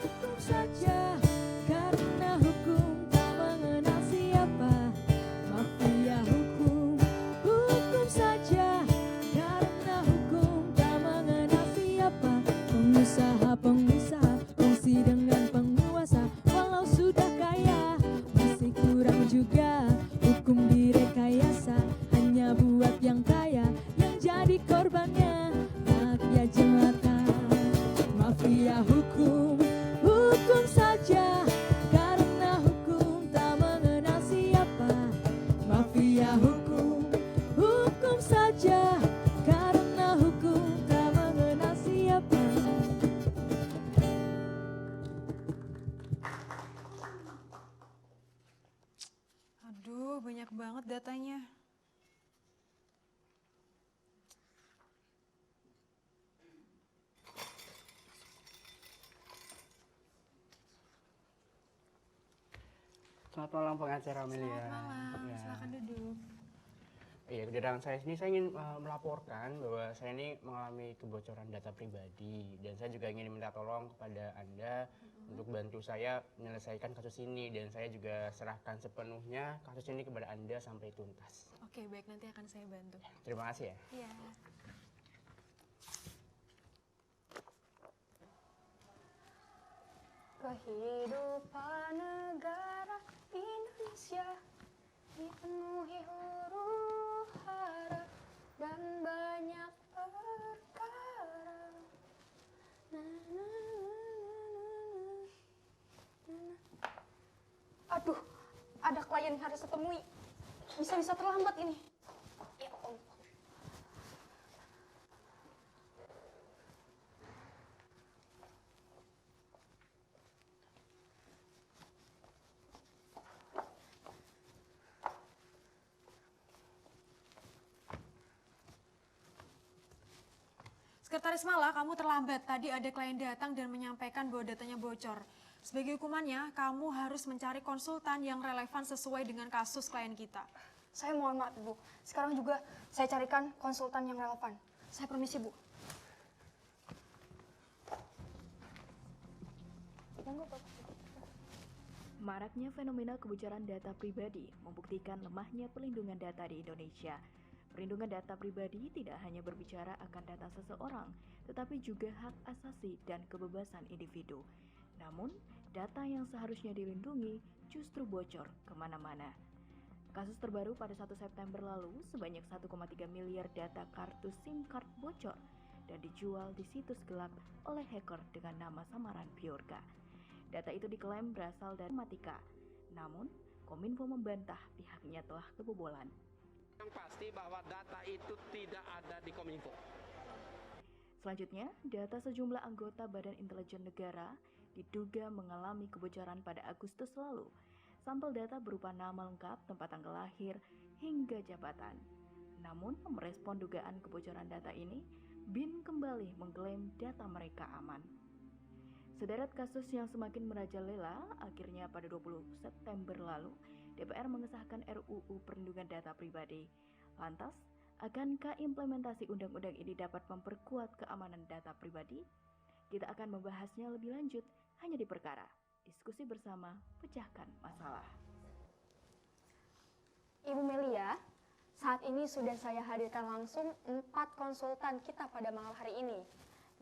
Hukum saja karena hukum tak mengenal siapa. Mafia hukum, hukum saja karena hukum tak mengenal siapa. Pengusaha-pengusaha kongsi dengan penguasa, walau sudah kaya masih kurang juga. Hukum direkayasa hanya buat yang kaya, yang jadi korbannya rakyat jelata. Mafia hukum, hukum saja karena hukum tak mengenal siapa. Mafia hukum, hukum saja karena hukum tak mengenal siapa. Aduh, banyak banget datanya. Selamat malam pengacara Amelia. Selamat malam, Ya. silakan duduk. Iya, kedatangan saya sini saya ingin melaporkan bahwa saya ini mengalami kebocoran data pribadi dan saya juga ingin minta tolong kepada Anda untuk bantu saya menyelesaikan kasus ini dan saya juga serahkan sepenuhnya kasus ini kepada Anda sampai tuntas. Oke, baik, nanti akan saya bantu. Terima kasih ya. Iya. Kehidupan negara Indonesia dipenuhi huru hara dan banyak perkara. Aduh, ada klien yang harus ditemui. Bisa-bisa terlambat ini. Ya Allah. Sekretaris Mala, kamu terlambat. Tadi ada klien datang dan menyampaikan bahwa datanya bocor. Sebagai hukumannya, kamu harus mencari konsultan yang relevan sesuai dengan kasus klien kita. Saya mohon maaf, Bu. Sekarang juga saya carikan konsultan yang relevan. Saya permisi, Bu. Monggo, Bapak. Maraknya fenomena kebocoran data pribadi membuktikan lemahnya perlindungan data di Indonesia. Perlindungan data pribadi tidak hanya berbicara akan data seseorang, tetapi juga hak asasi dan kebebasan individu. Namun, data yang seharusnya dilindungi justru bocor kemana-mana. Kasus terbaru pada 1 September lalu, sebanyak 1,3 miliar data kartu SIM card bocor dan dijual di situs gelap oleh hacker dengan nama samaran Biorka. Data itu diklaim berasal dari Matika, namun Kominfo membantah pihaknya telah kebobolan. Yang pasti bahwa data itu tidak ada di Kominfo. Selanjutnya, data sejumlah anggota Badan Intelijen Negara diduga mengalami kebocoran pada Agustus lalu. Sampel data berupa nama lengkap, tempat tanggal lahir, hingga jabatan. Namun, merespon dugaan kebocoran data ini, BIN kembali mengklaim data mereka aman. Sederet kasus yang semakin merajalela, akhirnya pada 20 September lalu, DPR mengesahkan RUU Perlindungan Data Pribadi. Lantas, akankah implementasi undang-undang ini dapat memperkuat keamanan data pribadi? Kita akan membahasnya lebih lanjut hanya di Perkara. Diskusi bersama, pecahkan masalah. Ibu Melia, saat ini sudah saya hadirkan langsung 4 konsultan kita pada malam hari ini,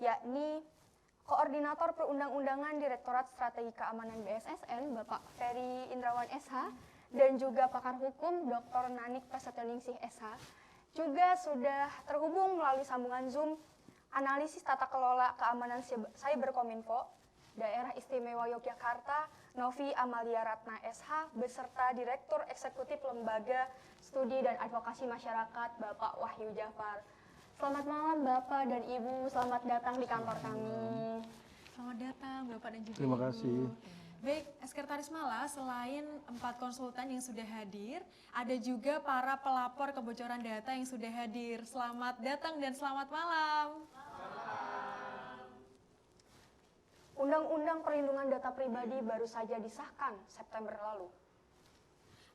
yakni Koordinator Perundang-undangan Direktorat Strategi Keamanan BSSN, Bapak Ferry Indrawan SH, dan juga pakar hukum Dr. Nanik Prasetyoningsih SH. Juga sudah terhubung melalui sambungan Zoom analisis tata kelola keamanan cyber Kominfo, Daerah Istimewa Yogyakarta, Novi Amalia Ratna SH, beserta Direktur Eksekutif Lembaga Studi dan Advokasi Masyarakat, Bapak Wahyu Jafar. Selamat malam Bapak dan Ibu, selamat datang di kantor kami. Selamat datang Bapak dan juga Terima Ibu. kasih. Baik, Sekretaris Mala, selain 4 konsultan yang sudah hadir, ada juga para pelapor kebocoran data yang sudah hadir. Selamat datang dan selamat malam. Undang-Undang Perlindungan Data Pribadi baru saja disahkan September lalu.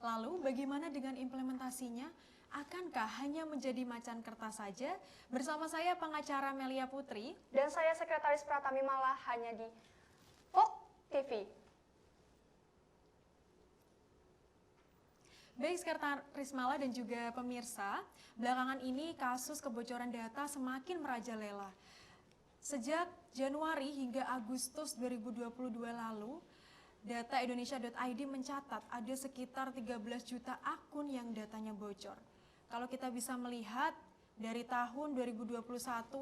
Lalu bagaimana dengan implementasinya? Akankah hanya menjadi macan kertas saja? Bersama saya pengacara Melia Putri. Dan saya Sekretaris Pratami Mala hanya di POK TV. Baik Sekretaris Mala dan juga pemirsa, belakangan ini kasus kebocoran data semakin merajalela. Sejak Januari hingga Agustus 2022 lalu, data Indonesia.id mencatat ada sekitar 13 juta akun yang datanya bocor. Kalau kita bisa melihat dari tahun 2021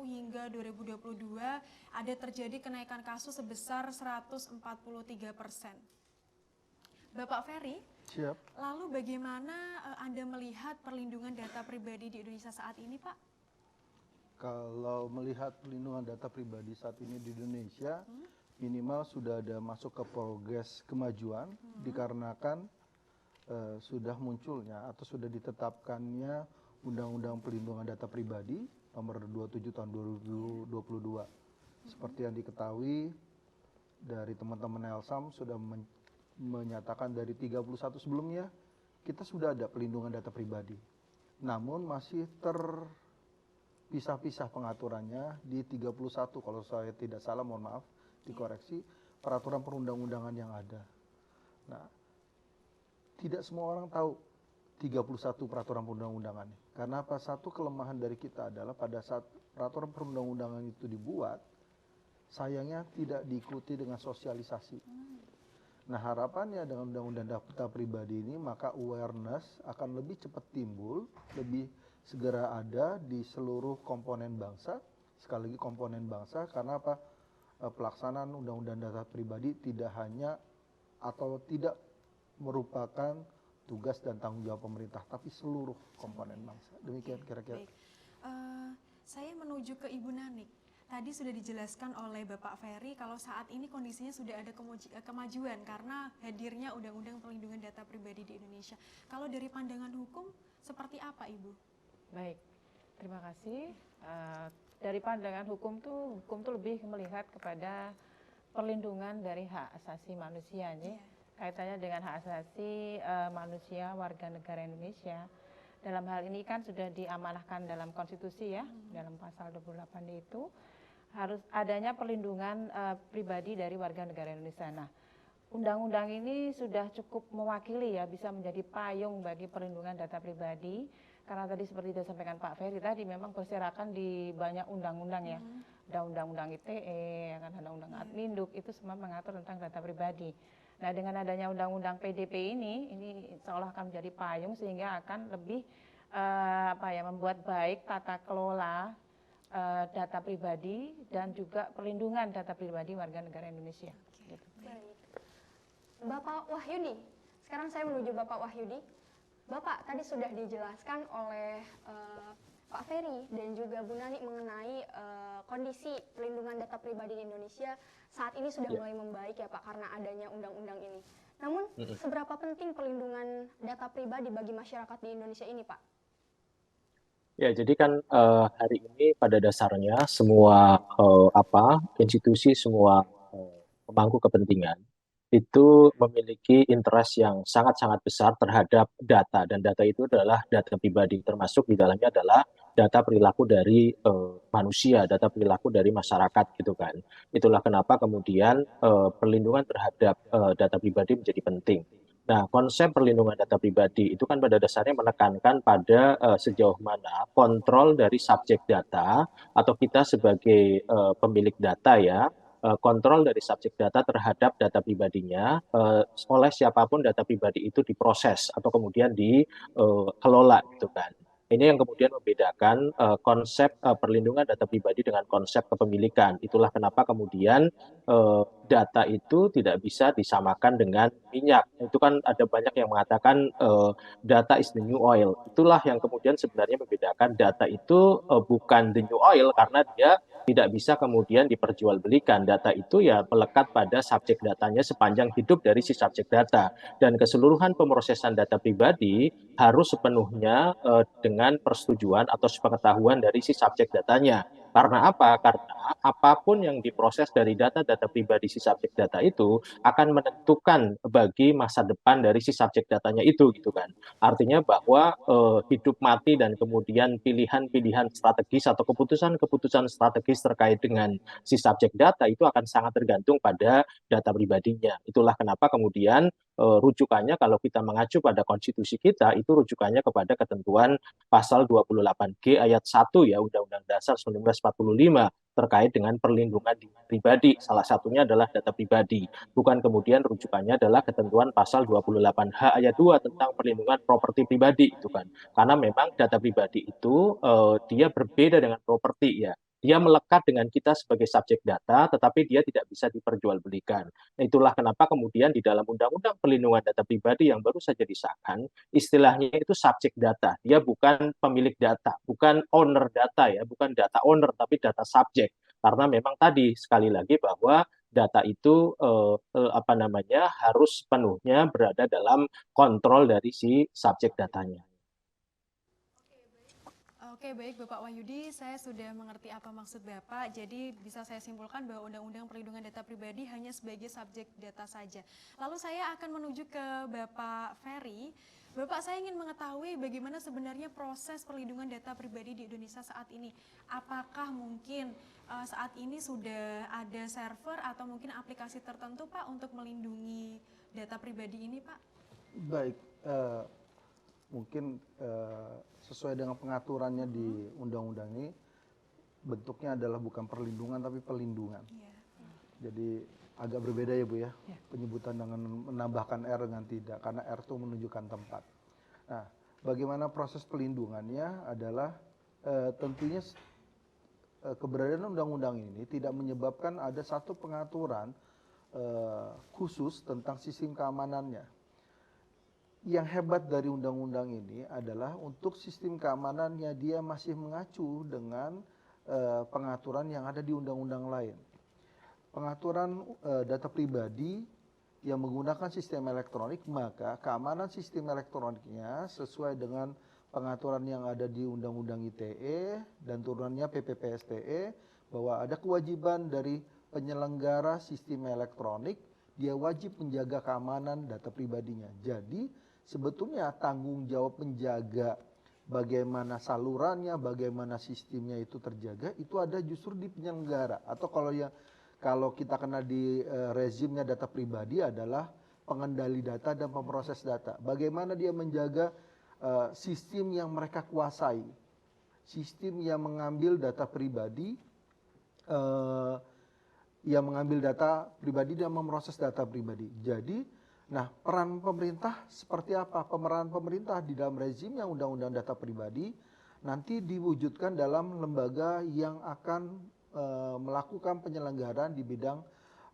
hingga 2022 ada terjadi kenaikan kasus sebesar 143%. Bapak Ferry, Siap. lalu bagaimana Anda melihat perlindungan data pribadi di Indonesia saat ini, Pak? Kalau melihat perlindungan data pribadi saat ini di Indonesia, minimal sudah ada masuk ke progres kemajuan dikarenakan sudah munculnya atau sudah ditetapkannya Undang-Undang Perlindungan Data Pribadi nomor 27 tahun 2022. Seperti yang diketahui dari teman-teman Elsam sudah menyatakan dari 31 sebelumnya kita sudah ada perlindungan data pribadi. Namun masih terpisah-pisah pengaturannya di 31, kalau saya tidak salah mohon maaf dikoreksi, peraturan perundang-undangan yang ada. Nah, tidak semua orang tahu 31 peraturan perundang-undangan. Karena apa? Satu kelemahan dari kita adalah pada saat peraturan perundang-undangan itu dibuat, sayangnya tidak diikuti dengan sosialisasi. Nah, harapannya dengan undang-undang data pribadi ini, maka awareness akan lebih cepat timbul, lebih segera ada di seluruh komponen bangsa, sekali lagi komponen bangsa, karena apa? Pelaksanaan undang-undang data pribadi tidak hanya atau tidak merupakan tugas dan tanggung jawab pemerintah, tapi seluruh komponen bangsa. Demikian kira-kira. Baik. Saya menuju ke Ibu Nanik. Tadi sudah dijelaskan oleh Bapak Ferry kalau saat ini kondisinya sudah ada kemajuan karena hadirnya Undang-Undang Perlindungan Data Pribadi di Indonesia. Kalau dari pandangan hukum, seperti apa Ibu? Baik, terima kasih. Dari pandangan hukum tuh lebih melihat kepada perlindungan dari hak asasi manusia, kaitannya dengan hak asasi manusia warga negara Indonesia. Dalam hal ini kan sudah diamanahkan dalam konstitusi ya, dalam pasal 28 itu harus adanya perlindungan pribadi dari warga negara Indonesia. Nah, undang-undang ini sudah cukup mewakili ya, bisa menjadi payung bagi perlindungan data pribadi. Karena tadi seperti disampaikan Pak Ferry tadi memang berserakan di banyak undang-undang ya. Ada undang-undang ITE, ada undang-undang Adminduk, itu semua mengatur tentang data pribadi. Nah, dengan adanya undang-undang PDP ini seolah akan menjadi payung sehingga akan lebih membuat baik tata kelola data pribadi dan juga perlindungan data pribadi warga negara Indonesia. Gitu. Baik. Bapak Wahyudi, sekarang saya menuju Bapak Wahyudi. Bapak, tadi sudah dijelaskan oleh Pak Ferry dan juga Bu Nani mengenai kondisi perlindungan data pribadi di Indonesia saat ini sudah mulai membaik ya Pak karena adanya undang-undang ini. Namun seberapa penting perlindungan data pribadi bagi masyarakat di Indonesia ini Pak? Ya, jadi kan hari ini pada dasarnya semua institusi, semua pemangku kepentingan itu memiliki interest yang sangat-sangat besar terhadap data, dan data itu adalah data pribadi, termasuk di dalamnya adalah data perilaku dari manusia, data perilaku dari masyarakat gitu kan. Itulah kenapa kemudian perlindungan terhadap data pribadi menjadi penting. Nah, konsep perlindungan data pribadi itu kan pada dasarnya menekankan pada sejauh mana kontrol dari subjek data atau kita sebagai pemilik data ya, kontrol dari subjek data terhadap data pribadinya oleh siapapun data pribadi itu diproses atau kemudian dikelola gitu kan. Ini yang kemudian membedakan konsep perlindungan data pribadi dengan konsep kepemilikan. Itulah kenapa kemudian data itu tidak bisa disamakan dengan minyak. Itu kan ada banyak yang mengatakan data is the new oil. Itulah yang kemudian sebenarnya membedakan data itu bukan the new oil karena dia tidak bisa kemudian diperjualbelikan. Data itu ya melekat pada subjek datanya sepanjang hidup dari si subjek data. Dan keseluruhan pemrosesan data pribadi harus sepenuhnya dengan persetujuan atau sepengetahuan dari si subjek datanya. Karena apa? Karena apapun yang diproses dari data-data pribadi si subjek data itu akan menentukan bagi masa depan dari si subjek datanya itu gitu kan. Artinya bahwa hidup mati dan kemudian pilihan-pilihan strategis atau keputusan-keputusan strategis terkait dengan si subjek data itu akan sangat tergantung pada data pribadinya. Itulah kenapa kemudian rujukannya kalau kita mengacu pada konstitusi kita itu rujukannya kepada ketentuan pasal 28G ayat 1 ya Undang-Undang Dasar 1945 terkait dengan perlindungan pribadi. Salah satunya adalah data pribadi. Bukan kemudian rujukannya adalah ketentuan pasal 28H ayat 2 tentang perlindungan properti pribadi itu kan. Karena memang data pribadi itu dia berbeda dengan properti ya. Dia melekat dengan kita sebagai subjek data, tetapi dia tidak bisa diperjualbelikan. Nah, itulah kenapa kemudian di dalam Undang-Undang Perlindungan Data Pribadi yang baru saja disahkan, istilahnya itu subjek data. Dia bukan pemilik data, bukan owner data ya, bukan data owner, tapi data subjek. Karena memang tadi sekali lagi bahwa data itu apa namanya harus sepenuhnya berada dalam kontrol dari si subjek datanya. Oke, baik Bapak Wahyudi, saya sudah mengerti apa maksud Bapak. Jadi bisa saya simpulkan bahwa Undang-Undang Perlindungan Data Pribadi hanya sebagai subjek data saja. Lalu saya akan menuju ke Bapak Ferry. Bapak, saya ingin mengetahui bagaimana sebenarnya proses perlindungan data pribadi di Indonesia saat ini. Apakah mungkin saat ini sudah ada server atau mungkin aplikasi tertentu Pak untuk melindungi data pribadi ini Pak? Baik, mungkin sesuai dengan pengaturannya di undang-undang ini, bentuknya adalah bukan perlindungan tapi pelindungan. Jadi agak berbeda ya Bu ya, penyebutan dengan menambahkan R dengan tidak, karena R itu menunjukkan tempat. Nah, bagaimana proses pelindungannya adalah tentunya keberadaan undang-undang ini tidak menyebabkan ada satu pengaturan khusus tentang sistem keamanannya. Yang hebat dari undang-undang ini adalah untuk sistem keamanannya dia masih mengacu dengan pengaturan yang ada di undang-undang lain. Pengaturan data pribadi yang menggunakan sistem elektronik, maka keamanan sistem elektroniknya sesuai dengan pengaturan yang ada di Undang-Undang ITE dan turunannya PPPSTE, bahwa ada kewajiban dari penyelenggara sistem elektronik, dia wajib menjaga keamanan data pribadinya. Jadi sebetulnya tanggung jawab menjaga bagaimana salurannya, bagaimana sistemnya itu terjaga, itu ada justru di penyelenggara. Atau kalau kita kena di rezimnya data pribadi adalah pengendali data dan pemroses data. Bagaimana dia menjaga sistem yang mereka kuasai, sistem yang mengambil data pribadi, dan memproses data pribadi. Jadi, nah, peran pemerintah seperti apa? Pemeran pemerintah di dalam rezimnya Undang-Undang Data Pribadi nanti diwujudkan dalam lembaga yang akan melakukan penyelenggaraan di bidang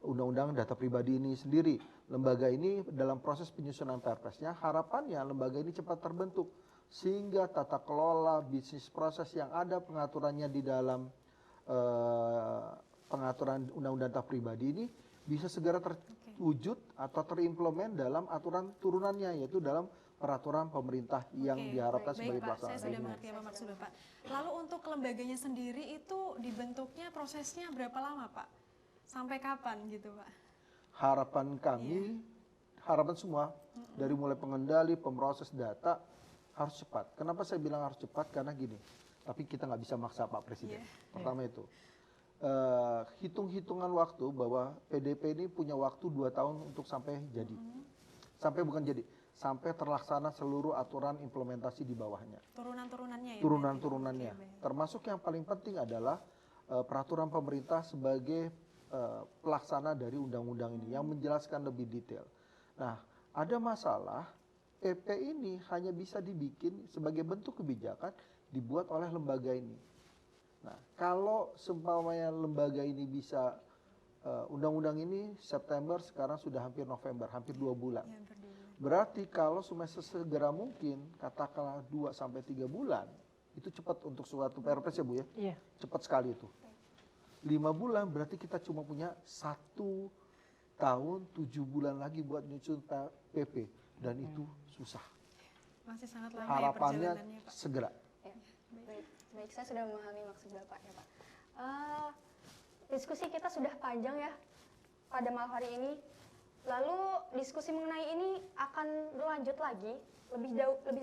Undang-Undang Data Pribadi ini sendiri. Lembaga ini dalam proses penyusunan Perpresnya, harapannya lembaga ini cepat terbentuk sehingga tata kelola bisnis proses yang ada pengaturannya di dalam pengaturan Undang-Undang Data Pribadi ini bisa segera terwujud atau terimplement dalam aturan turunannya, yaitu dalam peraturan pemerintah yang diharapkan sebagai pelaksanaan. Saya sudah mengerti apa maksud Bapak. Lalu untuk lembaganya sendiri itu dibentuknya prosesnya berapa lama Pak? Sampai kapan gitu Pak? Harapan kami, harapan semua, dari mulai pengendali, pemroses data harus cepat. Kenapa saya bilang harus cepat? Karena gini, tapi kita nggak bisa maksa Pak Presiden. Pertama itu, hitung-hitungan waktu bahwa PDP ini punya waktu 2 tahun untuk sampai jadi. Sampai terlaksana seluruh aturan implementasi di bawahnya. Turunan-turunannya ya? Turunan-turunannya. Termasuk yang paling penting adalah peraturan pemerintah sebagai pelaksana dari undang-undang ini yang menjelaskan lebih detail. Nah, ada masalah PP ini hanya bisa dibikin sebagai bentuk kebijakan dibuat oleh lembaga ini. Nah, kalau seumpamanya lembaga ini bisa, undang-undang ini September, sekarang sudah hampir November, hampir 2 bulan. Berarti kalau sesegera mungkin, katakanlah 2-3 bulan, itu cepat untuk suatu Perpres ya Bu ya? Iya. Cepat sekali itu. 5 bulan berarti kita cuma punya 1 tahun 7 bulan lagi buat nyusun PP. Dan itu susah. Masih sangat lama harapannya ya perjalanannya Pak. Segera. Ya, baik, saya sudah memahami maksud Bapak ya Pak. Diskusi kita sudah panjang ya pada malam hari ini. Lalu diskusi mengenai ini akan berlanjut lagi, lebih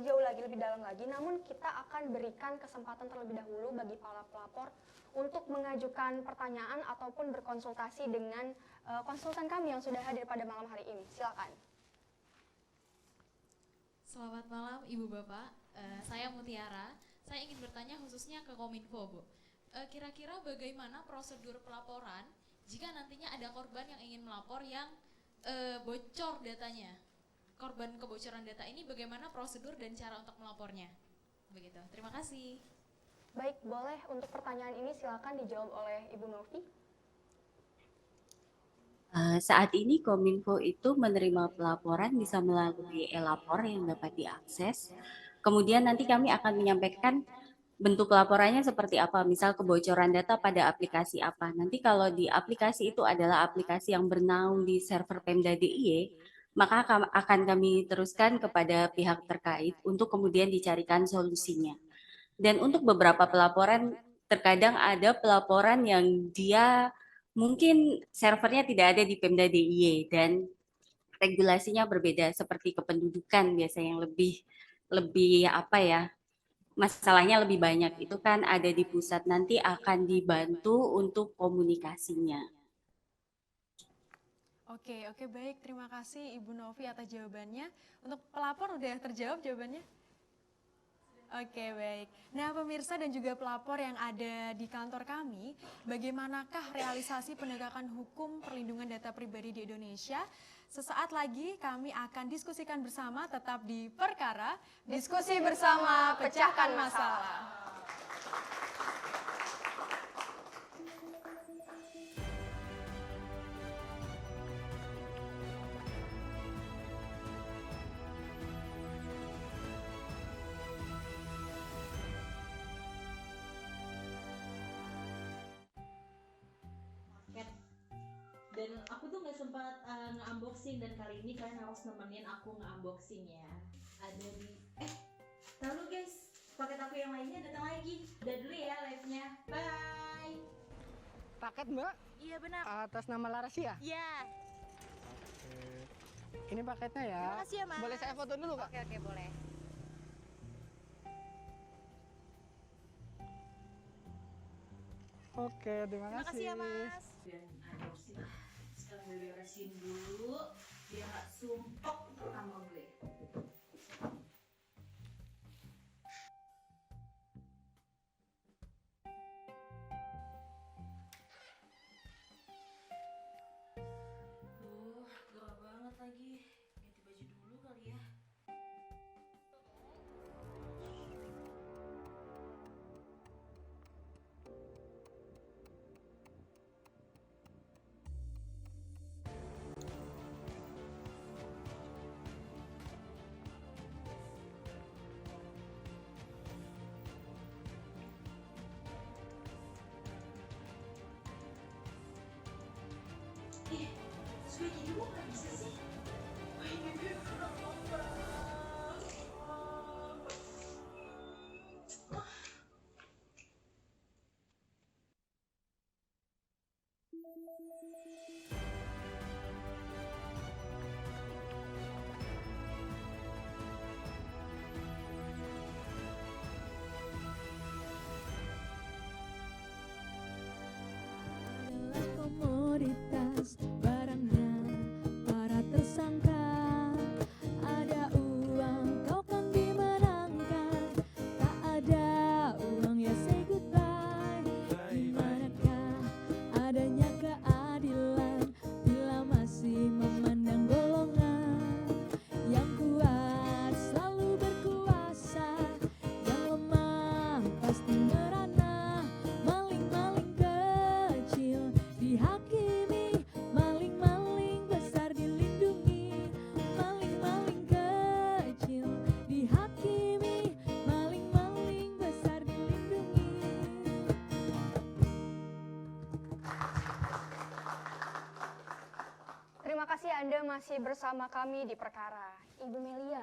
jauh lagi, lebih dalam lagi. Namun kita akan berikan kesempatan terlebih dahulu bagi para pelapor untuk mengajukan pertanyaan ataupun berkonsultasi dengan konsultan kami yang sudah hadir pada malam hari ini. Silakan. Selamat malam Ibu Bapak, saya Mutiara. Saya ingin bertanya khususnya ke Kominfo, Bu. Kira-kira bagaimana prosedur pelaporan jika nantinya ada korban yang ingin melapor yang bocor datanya? Korban kebocoran data ini bagaimana prosedur dan cara untuk melapornya? Begitu, terima kasih. Baik, boleh untuk pertanyaan ini silakan dijawab oleh Ibu Novi. Saat ini Kominfo itu menerima pelaporan bisa melalui e-lapor yang dapat diakses. Kemudian nanti kami akan menyampaikan bentuk laporannya seperti apa, misal kebocoran data pada aplikasi apa. Nanti kalau di aplikasi itu adalah aplikasi yang bernaung di server Pemda DIY, maka akan kami teruskan kepada pihak terkait untuk kemudian dicarikan solusinya. Dan untuk beberapa pelaporan, terkadang ada pelaporan yang dia mungkin servernya tidak ada di Pemda DIY dan regulasinya berbeda, seperti kependudukan biasanya yang lebih apa ya, masalahnya lebih banyak, itu kan ada di pusat, nanti akan dibantu untuk komunikasinya. Oke, baik. Terima kasih Ibu Novi atas jawabannya. Untuk pelapor udah terjawab jawabannya? Oke, baik. Nah, pemirsa dan juga pelapor yang ada di kantor kami, bagaimanakah realisasi penegakan hukum perlindungan data pribadi di Indonesia? Sesaat lagi kami akan diskusikan bersama, tetap di Perkara, diskusi bersama, pecahkan masalah. Dan aku tuh nggak sempat nge-unboxing, dan kali ini kalian harus nemenin aku nge-unboxing ya. Ada di tahu guys, paket aku yang lainnya datang lagi. Udah dulu ya live-nya, bye. Paket Mbak? Iya benar. Atas nama Laras ya? Iya. Ini paketnya ya. Terima kasih ya Mas. Boleh saya foto dulu Kak? Oke boleh. Oke, terima kasih. Terima kasih ya Mas. Dan unboxing. Sekarang gue beresin dulu biar nggak sumpok sama gue. Gerah banget lagi. Ganti baju dulu kali ya. Sudah jadi gue gak bisa sih. Adalah komoditas barangnya para tersangka. Ada uang kau kan dimenangkan, tak ada uang ya say goodbye. Dimanakah adanya keadilan bila masih memandang golongan yang kuat selalu berkuasa, yang lemah pasti merana. Maling-maling kecil dihakimi, maling-maling besar dilindungi. Maling-maling kecil dihakimi, maling-maling besar dilindungi. Terima kasih Anda masih bersama kami di Perkara. Ibu Melia,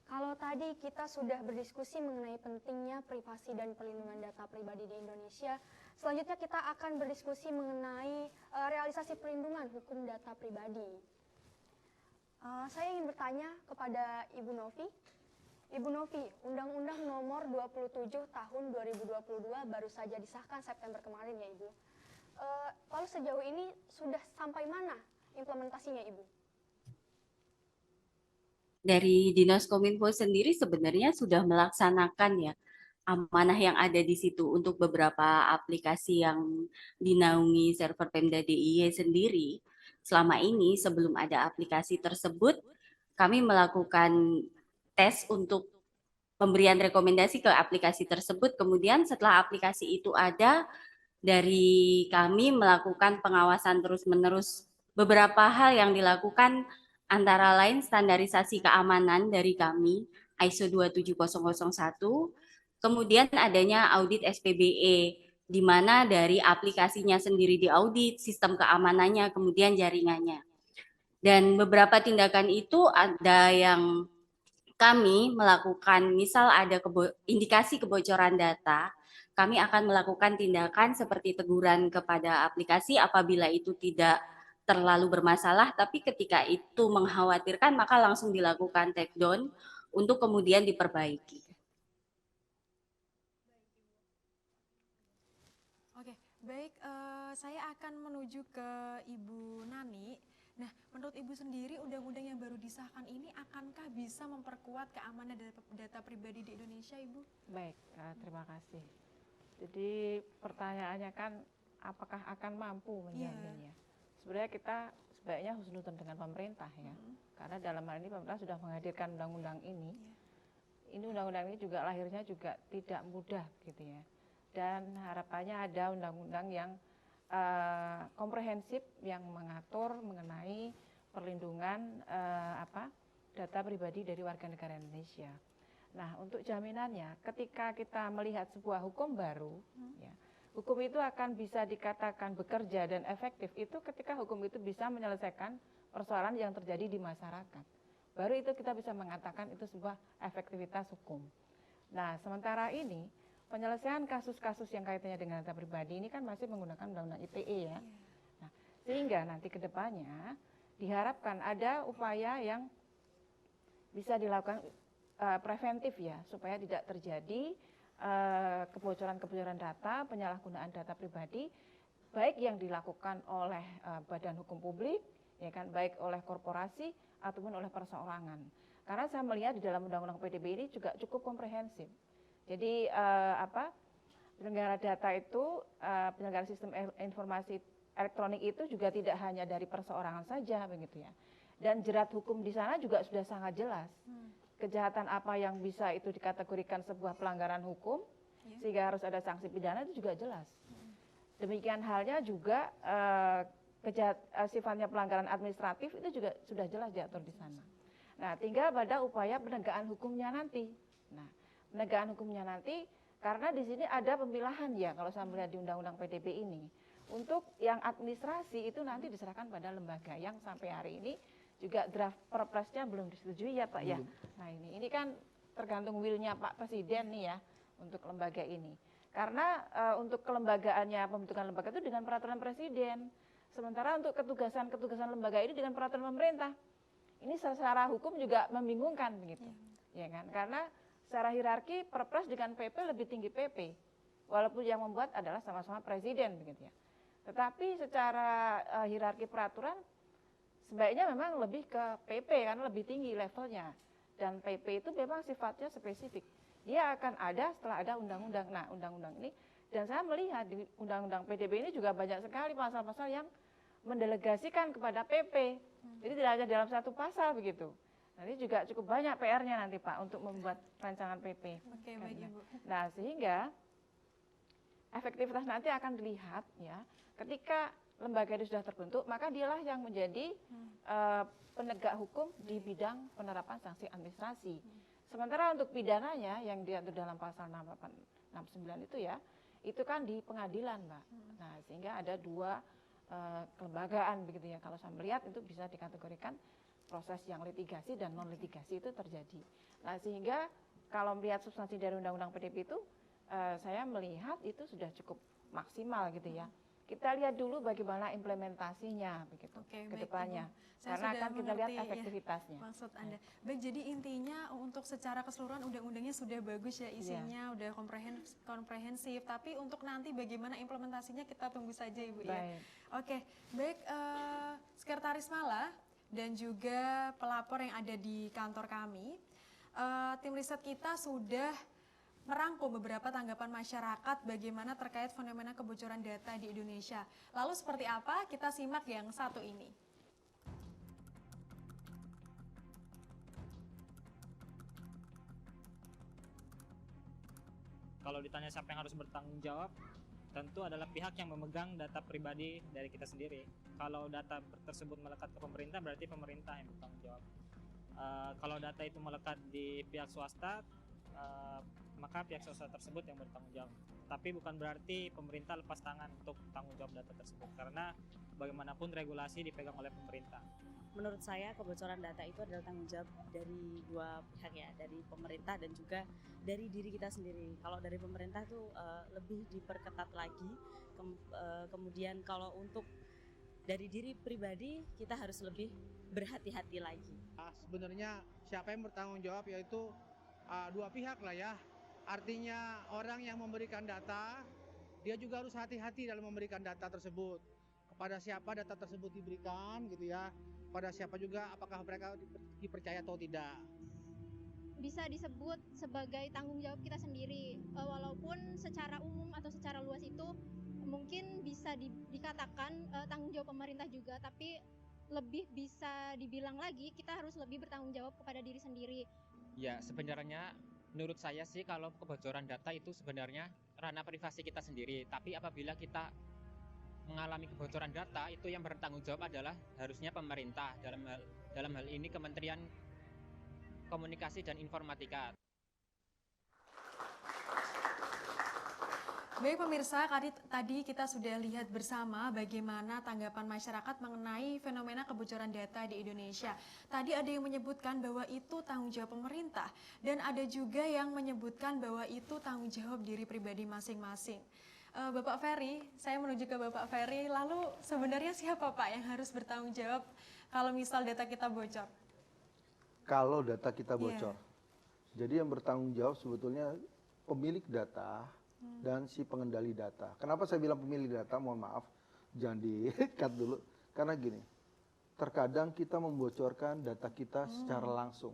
kalau tadi kita sudah berdiskusi mengenai pentingnya privasi dan perlindungan data pribadi di Indonesia, Selanjutnya kita akan berdiskusi mengenai realisasi perlindungan hukum data pribadi. Saya ingin bertanya kepada Ibu Novi. Ibu Novi, Undang-Undang Nomor 27 Tahun 2022 baru saja disahkan September kemarin ya Ibu. Lalu sejauh ini sudah sampai mana implementasinya Ibu? Dari Dinas Kominfo sendiri sebenarnya sudah melaksanakan ya amanah yang ada di situ untuk beberapa aplikasi yang dinaungi server Pemda DIY sendiri. Selama ini sebelum ada aplikasi tersebut, kami melakukan tes untuk pemberian rekomendasi ke aplikasi tersebut. Kemudian setelah aplikasi itu ada, dari kami melakukan pengawasan terus-menerus. Beberapa hal yang dilakukan antara lain standarisasi keamanan dari kami, ISO 27001, kemudian adanya audit SPBE, di mana dari aplikasinya sendiri diaudit, sistem keamanannya, kemudian jaringannya. Dan beberapa tindakan itu ada yang kami melakukan, misal ada indikasi kebocoran data, kami akan melakukan tindakan seperti teguran kepada aplikasi apabila itu tidak terlalu bermasalah, tapi ketika itu mengkhawatirkan maka langsung dilakukan take down untuk kemudian diperbaiki. Oke, baik, saya akan menuju ke Ibu Nani. Nah, menurut Ibu sendiri, undang-undang yang baru disahkan ini akankah bisa memperkuat keamanan data pribadi di Indonesia, Ibu? Baik, terima kasih. Jadi pertanyaannya kan, apakah akan mampu menjaminnya? Sebenarnya kita sebaiknya husnuzon dengan pemerintah ya, karena dalam hal ini pemerintah sudah menghadirkan undang-undang ini. Ini undang-undang ini juga lahirnya juga tidak mudah gitu ya. Dan harapannya ada undang-undang yang komprehensif yang mengatur mengenai perlindungan data pribadi dari warga negara Indonesia. Nah, untuk jaminannya, ketika kita melihat sebuah hukum baru, ya, hukum itu akan bisa dikatakan bekerja dan efektif itu ketika hukum itu bisa menyelesaikan persoalan yang terjadi di masyarakat. Baru itu kita bisa mengatakan itu sebuah efektivitas hukum. Nah, sementara ini penyelesaian kasus-kasus yang kaitannya dengan data pribadi ini kan masih menggunakan undang-undang ITE ya. Nah, sehingga nanti ke depannya diharapkan ada upaya yang bisa dilakukan preventif ya, supaya tidak terjadi kebocoran-kebocoran data, penyalahgunaan data pribadi, baik yang dilakukan oleh badan hukum publik, ya kan, baik oleh korporasi ataupun oleh perseorangan. Karena saya melihat di dalam undang-undang PDB ini juga cukup komprehensif. Jadi penyelenggara data itu, penyelenggara sistem informasi elektronik itu juga tidak hanya dari perseorangan saja begitu ya. Dan jerat hukum di sana juga sudah sangat jelas. Kejahatan apa yang bisa itu dikategorikan sebuah pelanggaran hukum, sehingga harus ada sanksi pidana itu juga jelas. Demikian halnya juga sifatnya pelanggaran administratif itu juga sudah jelas diatur di sana. Nah, tinggal pada upaya penegakan hukumnya nanti. Nah, penegakan hukumnya nanti karena di sini ada pemilahan ya kalau saya melihat di Undang-Undang PDB ini. Untuk yang administrasi itu nanti diserahkan pada lembaga yang sampai hari ini juga draft perpresnya belum disetujui ya Pak ya. Nah, ini kan tergantung will-nya Pak Presiden nih ya untuk lembaga ini. Karena untuk kelembagaannya pembentukan lembaga itu dengan peraturan Presiden. Sementara untuk ketugasan lembaga ini dengan peraturan pemerintah. Ini secara hukum juga membingungkan begitu. Ya kan? Karena secara hierarki Perpres dengan PP lebih tinggi PP. Walaupun yang membuat adalah sama-sama Presiden begitu ya. Tetapi secara hierarki peraturan sebaiknya memang lebih ke PP karena lebih tinggi levelnya. Dan PP itu memang sifatnya spesifik. Dia akan ada setelah ada undang-undang. Nah, undang-undang ini, dan saya melihat di undang-undang PDB ini juga banyak sekali pasal-pasal yang mendelegasikan kepada PP. Jadi tidak hanya dalam satu pasal begitu. Nanti juga cukup banyak PR-nya nanti Pak untuk membuat rancangan PP. Oke, baik Ibu. Nah, sehingga efektivitas nanti akan dilihat ya ketika lembaga itu sudah terbentuk, maka dialah yang menjadi penegak hukum di bidang penerapan sanksi administrasi. Sementara untuk pidananya yang diatur dalam pasal 6869 itu ya, itu kan di pengadilan Mbak. Nah, sehingga ada dua kelembagaan begitu ya. Kalau saya melihat itu bisa dikategorikan proses yang litigasi dan non litigasi itu terjadi. Nah, sehingga kalau melihat substansi dari Undang-Undang PDB itu saya melihat itu sudah cukup maksimal gitu ya. Kita lihat dulu bagaimana implementasinya begitu Oke, ke baik, depannya. Ibu. Saya Karena sudah kan kita lihat mengerti, ya, efektivitasnya. maksud Anda. Baik, jadi intinya untuk secara keseluruhan undang-undangnya sudah bagus ya isinya, udah komprehensif. Tapi untuk nanti bagaimana implementasinya kita tunggu saja, Ibu ya. Baik. Oke, baik, Sekretaris Mala dan juga pelapor yang ada di kantor kami, tim riset kita sudah merangkum beberapa tanggapan masyarakat bagaimana terkait fenomena kebocoran data di Indonesia. Lalu seperti apa? Kita simak yang satu ini. Kalau ditanya siapa yang harus bertanggung jawab, tentu adalah pihak yang memegang data pribadi dari kita sendiri. Kalau data tersebut melekat ke pemerintah, berarti pemerintah yang bertanggung jawab. Kalau data itu melekat di pihak swasta, maka pihak swasta tersebut yang bertanggung jawab. Tapi bukan berarti pemerintah lepas tangan untuk tanggung jawab data tersebut, karena bagaimanapun regulasi dipegang oleh pemerintah. Menurut saya kebocoran data itu adalah tanggung jawab dari dua pihak ya, dari pemerintah dan juga dari diri kita sendiri. Kalau dari pemerintah tuh lebih diperketat lagi, kemudian kalau untuk dari diri pribadi kita harus lebih berhati-hati lagi. Sebenarnya siapa yang bertanggung jawab yaitu dua pihak lah ya. Artinya orang yang memberikan data, dia juga harus hati-hati dalam memberikan data tersebut. Kepada siapa data tersebut diberikan gitu ya. Pada siapa juga apakah mereka dipercaya atau tidak. Bisa disebut sebagai tanggung jawab kita sendiri, walaupun secara umum atau secara luas itu mungkin bisa dikatakan tanggung jawab pemerintah juga, tapi lebih bisa dibilang lagi kita harus lebih bertanggung jawab kepada diri sendiri. Ya, sebenarnya menurut saya sih kalau kebocoran data itu sebenarnya ranah privasi kita sendiri. Tapi apabila kita mengalami kebocoran data, itu yang bertanggung jawab adalah harusnya pemerintah, dalam hal ini Kementerian Komunikasi dan Informatika. Baik pemirsa, tadi kita sudah lihat bersama bagaimana tanggapan masyarakat mengenai fenomena kebocoran data di Indonesia. Tadi ada yang menyebutkan bahwa itu tanggung jawab pemerintah, dan ada juga yang menyebutkan bahwa itu tanggung jawab diri pribadi masing-masing. Bapak Ferry, saya menuju ke Bapak Ferry, lalu sebenarnya siapa Pak yang harus bertanggung jawab kalau misal data kita bocor? Kalau data kita bocor. Jadi yang bertanggung jawab sebetulnya pemilik data dan si pengendali data. Kenapa saya bilang pemilik data? Mohon maaf, jangan di-cut dulu. Karena gini, terkadang kita membocorkan data kita secara langsung.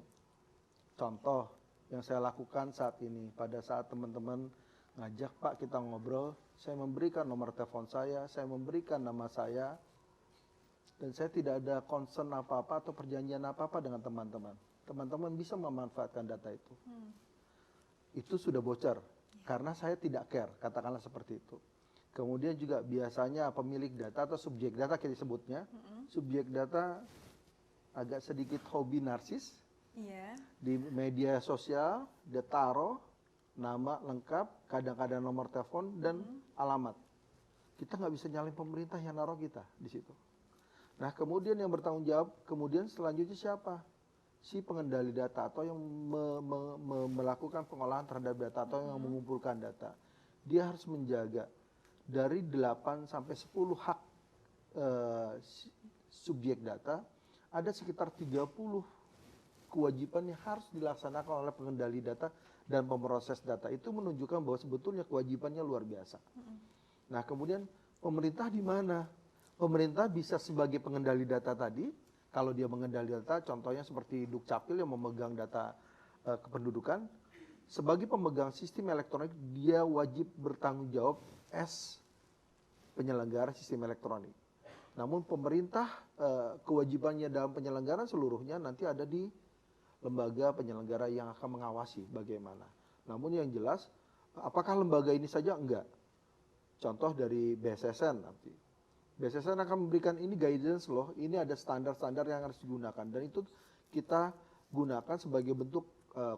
Contoh yang saya lakukan saat ini, pada saat teman-teman ngajak Pak kita ngobrol, saya memberikan nomor telepon saya memberikan nama saya, dan saya tidak ada concern apa-apa atau perjanjian apa-apa dengan teman-teman. Teman-teman bisa memanfaatkan data itu. Itu sudah bocor, karena saya tidak care, katakanlah seperti itu. Kemudian juga biasanya pemilik data atau subjek data kita sebutnya, subjek data agak sedikit hobi narsis, di media sosial dia taruh nama lengkap, kadang-kadang nomor telepon dan alamat. Kita nggak bisa nyalin pemerintah yang naruh kita di situ. Nah kemudian yang bertanggung jawab, kemudian selanjutnya siapa? Si pengendali data atau yang melakukan pengolahan terhadap data atau yang mengumpulkan data. Dia harus menjaga dari 8 sampai 10 hak subjek data, ada sekitar 30 kewajiban yang harus dilaksanakan oleh pengendali data dan pemroses data. Itu menunjukkan bahwa sebetulnya kewajibannya luar biasa. Nah kemudian pemerintah di mana? Pemerintah bisa sebagai pengendali data tadi, kalau dia mengendali data, contohnya seperti Dukcapil yang memegang data kependudukan, sebagai pemegang sistem elektronik, dia wajib bertanggung jawab as penyelenggara sistem elektronik. Namun pemerintah kewajibannya dalam penyelenggaraan seluruhnya nanti ada di lembaga penyelenggara yang akan mengawasi bagaimana. Namun yang jelas, apakah lembaga ini saja? Enggak. Contoh dari BSSN nanti. BSSN akan memberikan ini guidance loh, ini ada standar-standar yang harus digunakan. Dan itu kita gunakan sebagai bentuk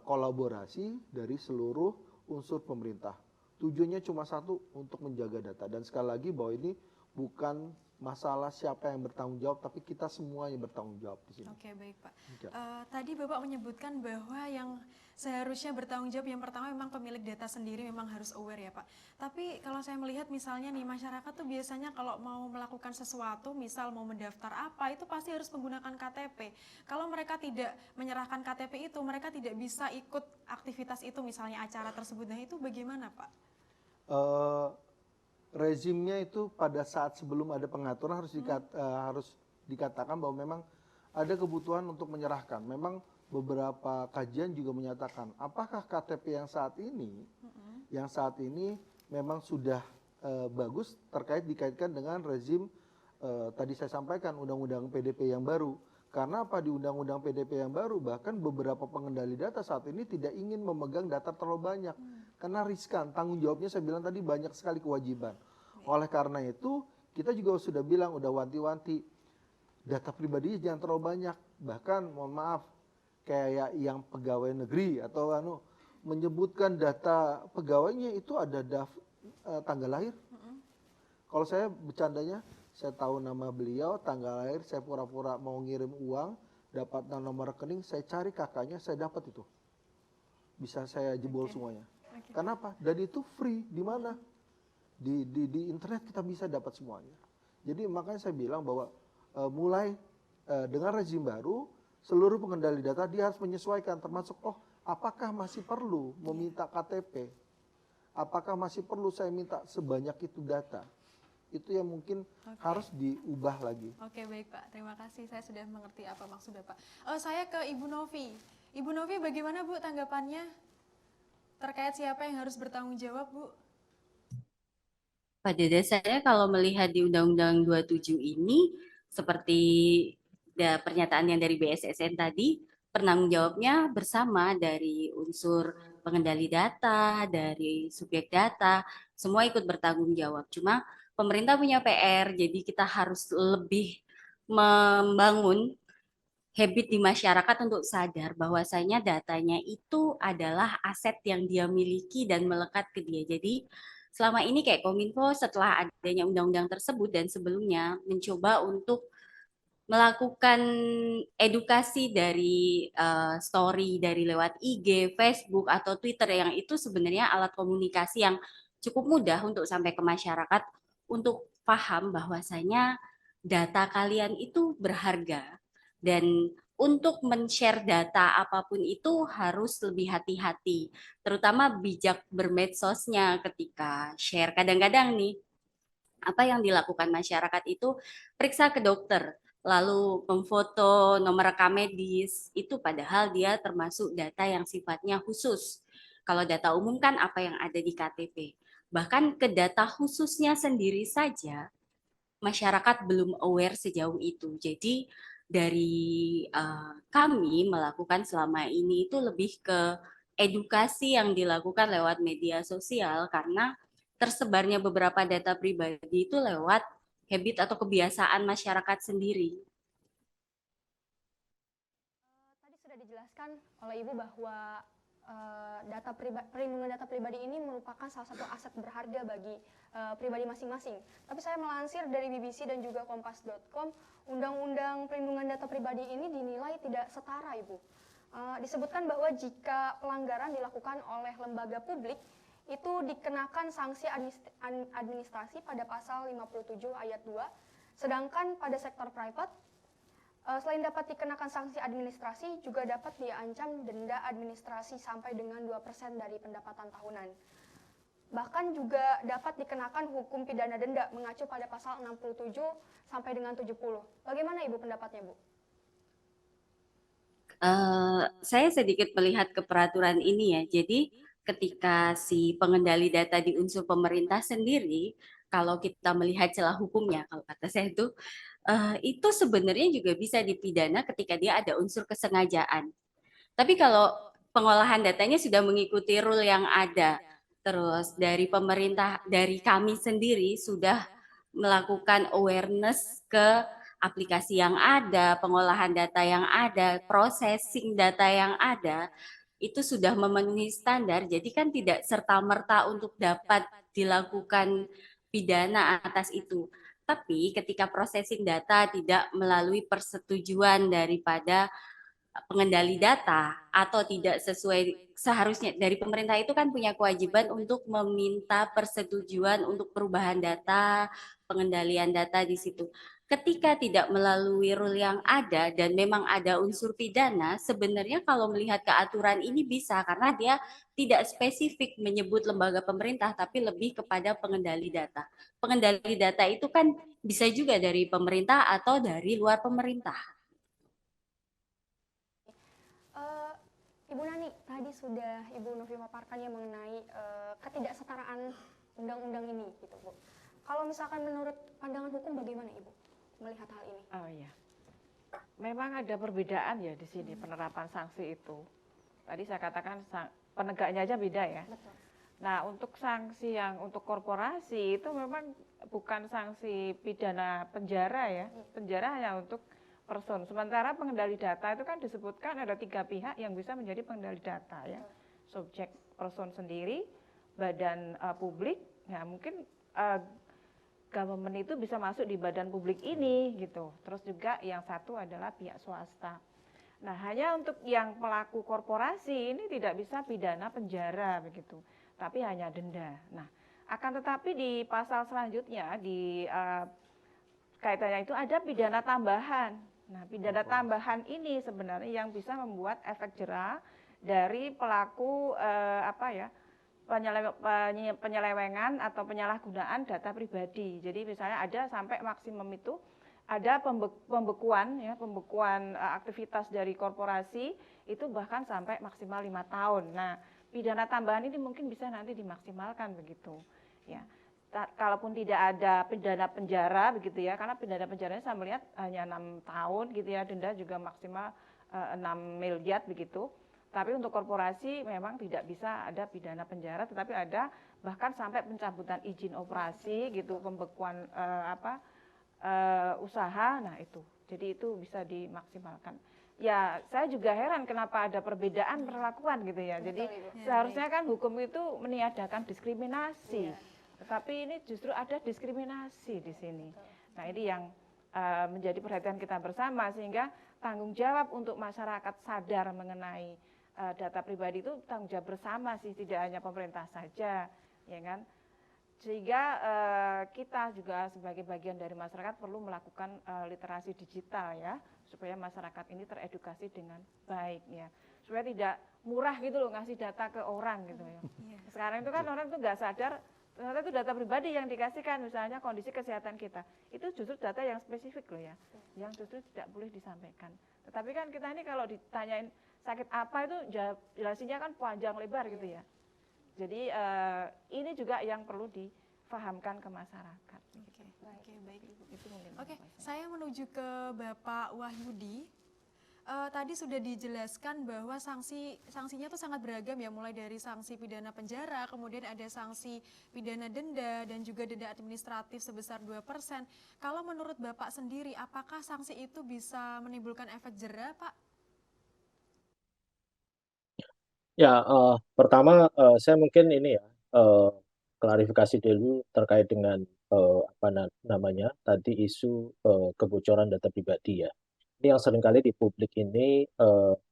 kolaborasi dari seluruh unsur pemerintah. Tujuannya cuma satu, untuk menjaga data. Dan sekali lagi bahwa ini bukan masalah siapa yang bertanggung jawab, tapi kita semuanya bertanggung jawab di sini. Oke, baik Pak. Ya. Tadi Bapak menyebutkan bahwa yang seharusnya bertanggung jawab yang pertama memang pemilik data sendiri memang harus aware ya Pak. Tapi kalau saya melihat misalnya nih masyarakat tuh biasanya kalau mau melakukan sesuatu, misal mau mendaftar apa, itu pasti harus menggunakan KTP. Kalau mereka tidak menyerahkan KTP itu, mereka tidak bisa ikut aktivitas itu, misalnya acara tersebut. Nah itu bagaimana Pak? Rezimnya itu pada saat sebelum ada pengaturan harus dikatakan bahwa memang ada kebutuhan untuk menyerahkan. Memang beberapa kajian juga menyatakan apakah KTP yang saat ini memang sudah bagus dikaitkan dengan rezim tadi saya sampaikan Undang-Undang PDP yang baru. Karena apa, di Undang-Undang PDP yang baru bahkan beberapa pengendali data saat ini tidak ingin memegang data terlalu banyak. Karena riskan, tanggung jawabnya saya bilang tadi banyak sekali kewajiban. Oleh karena itu kita juga sudah bilang, udah wanti-wanti, data pribadi jangan terlalu banyak. Bahkan mohon maaf, kayak yang pegawai negeri atau menyebutkan data pegawainya itu ada tanggal lahir. Kalau saya bercandanya, saya tahu nama beliau, tanggal lahir, saya pura-pura mau ngirim uang, dapat nomor rekening, saya cari kakaknya, saya dapat itu. Bisa saya jebol semuanya. Kenapa? Dan itu free, di mana? Di internet kita bisa dapat semuanya. Jadi makanya saya bilang bahwa mulai dengan rezim baru, seluruh pengendali data dia harus menyesuaikan, termasuk apakah masih perlu meminta KTP? Apakah masih perlu saya minta sebanyak itu data? Itu yang mungkin harus diubah lagi. Oke, baik Pak, terima kasih, saya sudah mengerti apa maksudnya Pak. Saya ke Ibu Novi. Ibu Novi bagaimana Bu tanggapannya terkait siapa yang harus bertanggung jawab Bu? Pada dasarnya kalau melihat di Undang-Undang 27 ini, seperti pernyataan yang dari BSSN tadi, penanggung jawabnya bersama dari unsur pengendali data, dari subjek data, semua ikut bertanggung jawab. Cuma pemerintah punya PR, jadi kita harus lebih membangun habit di masyarakat untuk sadar bahwasanya datanya itu adalah aset yang dia miliki dan melekat ke dia. Jadi selama ini kayak Kominfo setelah adanya undang-undang tersebut dan sebelumnya mencoba untuk melakukan edukasi dari story dari lewat IG, Facebook atau Twitter yang itu sebenarnya alat komunikasi yang cukup mudah untuk sampai ke masyarakat untuk paham bahwasanya data kalian itu berharga dan untuk men-share data apapun itu harus lebih hati-hati, terutama bijak bermedsosnya ketika share. Kadang-kadang nih, apa yang dilakukan masyarakat itu periksa ke dokter, lalu memfoto nomor rekam medis, itu padahal dia termasuk data yang sifatnya khusus. Kalau data umum kan apa yang ada di KTP. Bahkan ke data khususnya sendiri saja, masyarakat belum aware sejauh itu. Jadi dari kami melakukan selama ini itu lebih ke edukasi yang dilakukan lewat media sosial karena tersebarnya beberapa data pribadi itu lewat habit atau kebiasaan masyarakat sendiri. Tadi sudah dijelaskan oleh Ibu bahwa perlindungan data pribadi ini merupakan salah satu aset berharga bagi pribadi masing-masing. Tapi saya melansir dari BBC dan juga Kompas.com, Undang-Undang Perlindungan Data Pribadi ini dinilai tidak setara, Ibu. Disebutkan bahwa jika pelanggaran dilakukan oleh lembaga publik, itu dikenakan sanksi administrasi pada pasal 57 ayat 2, sedangkan pada sektor private, selain dapat dikenakan sanksi administrasi, juga dapat diancam denda administrasi sampai dengan 2% dari pendapatan tahunan. Bahkan juga dapat dikenakan hukum pidana denda mengacu pada pasal 67 sampai dengan 70. Bagaimana Ibu pendapatnya, Bu? Saya sedikit melihat ke peraturan ini ya. Jadi ketika si pengendali data di unsur pemerintah sendiri, kalau kita melihat celah hukumnya, kalau kata saya itu sebenarnya juga bisa dipidana ketika dia ada unsur kesengajaan. Tapi kalau pengolahan datanya sudah mengikuti rule yang ada, terus dari pemerintah, dari kami sendiri sudah melakukan awareness ke aplikasi yang ada, pengolahan data yang ada, processing data yang ada, itu sudah memenuhi standar. Jadi kan tidak serta-merta untuk dapat dilakukan pidana atas itu. Tapi ketika processing data tidak melalui persetujuan daripada pengendali data atau tidak sesuai seharusnya, dari pemerintah itu kan punya kewajiban untuk meminta persetujuan untuk perubahan data, pengendalian data di situ. Ketika tidak melalui rule yang ada dan memang ada unsur pidana, sebenarnya kalau melihat ke aturan ini bisa, karena dia tidak spesifik menyebut lembaga pemerintah tapi lebih kepada pengendali data. Pengendali data itu kan bisa juga dari pemerintah atau dari luar pemerintah. Ibu Nani, tadi sudah Ibu Novi paparkan ya mengenai ketidaksetaraan undang-undang ini, gitu Bu. Kalau misalkan menurut pandangan hukum bagaimana Ibu melihat hal ini? Oh iya, memang ada perbedaan ya di sini penerapan sanksi itu. Tadi saya katakan penegaknya aja beda ya. Betul. Nah, untuk sanksi yang untuk korporasi itu memang bukan sanksi pidana penjara ya. Penjara hanya untuk person. Sementara pengendali data itu kan disebutkan ada 3 pihak yang bisa menjadi pengendali data ya. Subjek person sendiri, badan publik, ya mungkin government itu bisa masuk di badan publik ini gitu. Terus juga yang satu adalah pihak swasta. Nah, hanya untuk yang pelaku korporasi ini tidak bisa pidana penjara begitu, tapi hanya denda. Nah, akan tetapi di pasal selanjutnya di kaitannya itu ada pidana tambahan. Nah, pidana tambahan ini sebenarnya yang bisa membuat efek jera dari pelaku penyelewengan atau penyalahgunaan data pribadi. Jadi misalnya ada sampai maksimum itu ada pembekuan aktivitas dari korporasi itu bahkan sampai maksimal 5 tahun. Nah, pidana tambahan ini mungkin bisa nanti dimaksimalkan begitu. Ya. Kalaupun tidak ada pidana penjara begitu ya, karena pidana penjaranya saya melihat hanya 6 tahun gitu ya, denda juga maksimal 6 miliar begitu. Tapi untuk korporasi memang tidak bisa ada pidana penjara, tetapi ada bahkan sampai pencabutan izin operasi gitu, pembekuan usaha. Nah itu, jadi itu bisa dimaksimalkan. Ya, saya juga heran kenapa ada perbedaan perlakuan gitu ya. Jadi seharusnya kan hukum itu meniadakan diskriminasi. Tetapi ini justru ada diskriminasi di sini. Nah, ini yang menjadi perhatian kita bersama, sehingga tanggung jawab untuk masyarakat sadar mengenai data pribadi itu tanggung jawab bersama sih, tidak hanya pemerintah saja, ya kan? Sehingga kita juga sebagai bagian dari masyarakat perlu melakukan literasi digital ya, supaya masyarakat ini teredukasi dengan baik ya, supaya tidak murah gitu loh ngasih data ke orang gitu ya. Sekarang itu kan orang tuh nggak sadar ternyata itu data pribadi yang dikasihkan, misalnya kondisi kesehatan kita, itu justru data yang spesifik loh ya, yang justru tidak boleh disampaikan. Tetapi kan kita ini kalau ditanyain sakit apa itu jelasinnya kan panjang lebar gitu ya. Jadi ini juga yang perlu difahamkan ke masyarakat. Oke, baik Ibu. Oke, saya menuju ke Bapak Wahyudi. Tadi sudah dijelaskan bahwa sanksinya itu sangat beragam ya, mulai dari sanksi pidana penjara, kemudian ada sanksi pidana denda dan juga denda administratif sebesar 2%. Kalau menurut Bapak sendiri, apakah sanksi itu bisa menimbulkan efek jera, Pak? Ya, pertama saya mungkin ini ya klarifikasi dulu terkait dengan namanya tadi isu kebocoran data pribadi ya. Ini yang seringkali di publik ini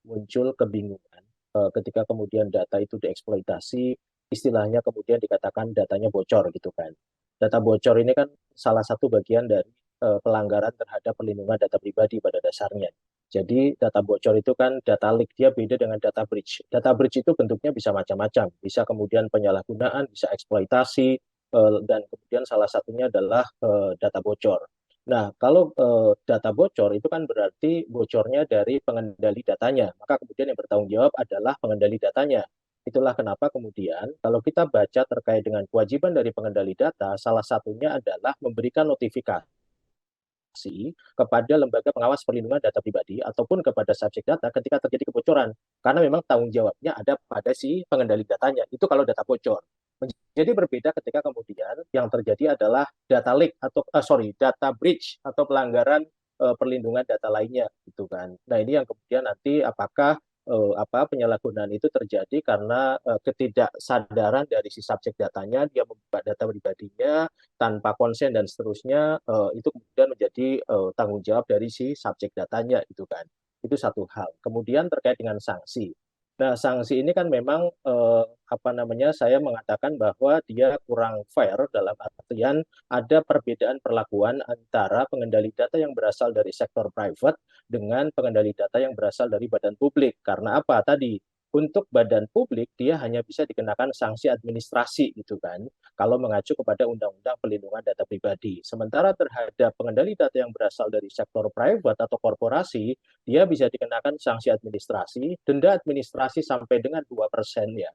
muncul kebingungan ketika kemudian data itu dieksploitasi, istilahnya kemudian dikatakan datanya bocor gitu kan. Data bocor ini kan salah satu bagian dari pelanggaran terhadap perlindungan data pribadi pada dasarnya. Jadi data bocor itu kan data leak, dia beda dengan data breach. Data breach itu bentuknya bisa macam-macam, bisa kemudian penyalahgunaan, bisa eksploitasi, dan kemudian salah satunya adalah data bocor. Nah, kalau data bocor itu kan berarti bocornya dari pengendali datanya, maka kemudian yang bertanggung jawab adalah pengendali datanya. Itulah kenapa kemudian kalau kita baca terkait dengan kewajiban dari pengendali data, salah satunya adalah memberikan notifikasi kepada lembaga pengawas perlindungan data pribadi ataupun kepada subjek data ketika terjadi kebocoran. Karena memang tanggung jawabnya ada pada si pengendali datanya. Itu kalau data bocor. Jadi berbeda ketika kemudian yang terjadi adalah data leak atau data breach atau pelanggaran perlindungan data lainnya gitu kan. Nah, ini yang kemudian nanti apakah penyalahgunaan itu terjadi karena ketidaksadaran dari si subjek datanya, dia membuka data pribadinya tanpa konsen dan seterusnya, itu kemudian menjadi tanggung jawab dari si subjek datanya itu kan. Itu satu hal. Kemudian terkait dengan sanksi. Nah, sanksi ini kan memang saya mengatakan bahwa dia kurang fair dalam artian ada perbedaan perlakuan antara pengendali data yang berasal dari sektor private dengan pengendali data yang berasal dari badan publik. Karena apa tadi? Untuk badan publik dia hanya bisa dikenakan sanksi administrasi gitu kan, kalau mengacu kepada Undang-Undang Perlindungan Data Pribadi. Sementara terhadap pengendali data yang berasal dari sektor private atau korporasi, dia bisa dikenakan sanksi administrasi, denda administrasi sampai dengan 2% ya.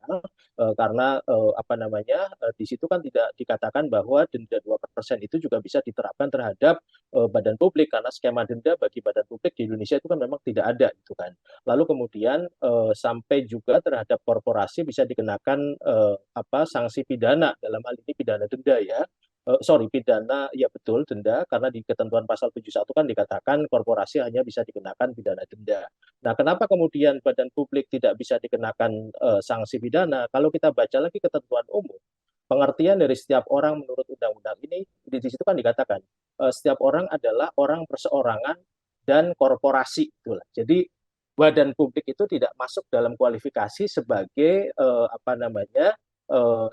Karena di situ kan tidak dikatakan bahwa denda 2% itu juga bisa diterapkan terhadap badan publik, karena skema denda bagi badan publik di Indonesia itu kan memang tidak ada gitu kan. Lalu kemudian sampai juga terhadap korporasi bisa dikenakan sanksi pidana, dalam hal ini pidana denda ya. Pidana, ya betul, denda, karena di ketentuan pasal 71 kan dikatakan korporasi hanya bisa dikenakan pidana denda. Nah, kenapa kemudian badan publik tidak bisa dikenakan sanksi pidana? Kalau kita baca lagi ketentuan umum, pengertian dari setiap orang menurut undang-undang ini, di situ kan dikatakan, setiap orang adalah orang perseorangan dan korporasi. Itulah. Jadi, badan publik itu tidak masuk dalam kualifikasi sebagai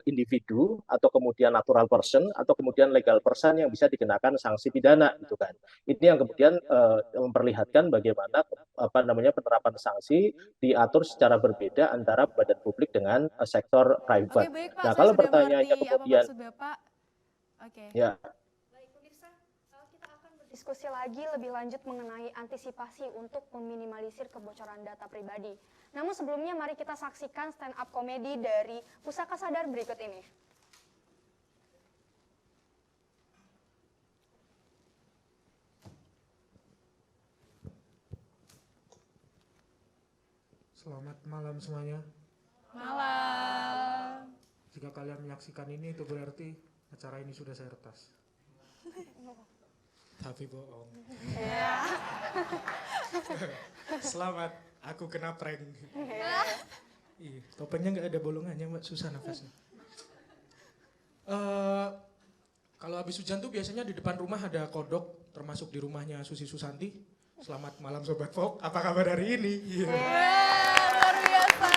individu atau kemudian natural person atau kemudian legal person yang bisa dikenakan sanksi pidana gitu kan. Ini yang kemudian memperlihatkan bagaimana penerapan sanksi diatur secara berbeda antara badan publik dengan sektor private. Oke, baik, Pak, Nah, saya kalau sudah pertanyaannya mengerti kemudian apa maksud Bapak. Oke. ya Diskusi lagi lebih lanjut mengenai antisipasi untuk meminimalisir kebocoran data pribadi. Namun sebelumnya mari kita saksikan stand up komedi dari Pusaka Sadar berikut ini. Selamat malam semuanya. Malam. Jika kalian menyaksikan ini itu berarti acara ini sudah saya retas. Tapi bohong. Selamat, aku kena prank. Ih, topengnya nggak ada bolongannya, Mbak, susah nafasnya. Kalau habis hujan tuh biasanya di depan rumah ada kodok, termasuk di rumahnya Susi Susanti. Selamat malam Sobat Folk, apa kabar hari ini? Luar biasa.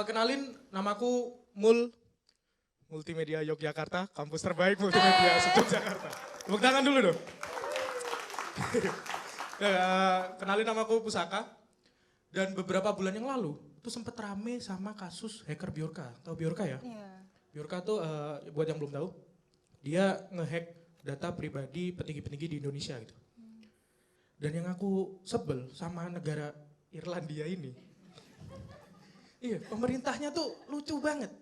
Kenalin, namaku Multimedia Yogyakarta, kampus terbaik multimedia se-Yogyakarta. Tepuk tangan dulu dong. Kenalin, namaku Pusaka. Dan beberapa bulan yang lalu, itu sempat rame sama kasus hacker Bjorka. Tahu Bjorka ya? Iya. Bjorka tuh, buat yang belum tahu, dia ngehack data pribadi petinggi-petinggi di Indonesia gitu. Dan yang aku sebel sama negara Irlandia ini. Iya, pemerintahnya tuh lucu banget.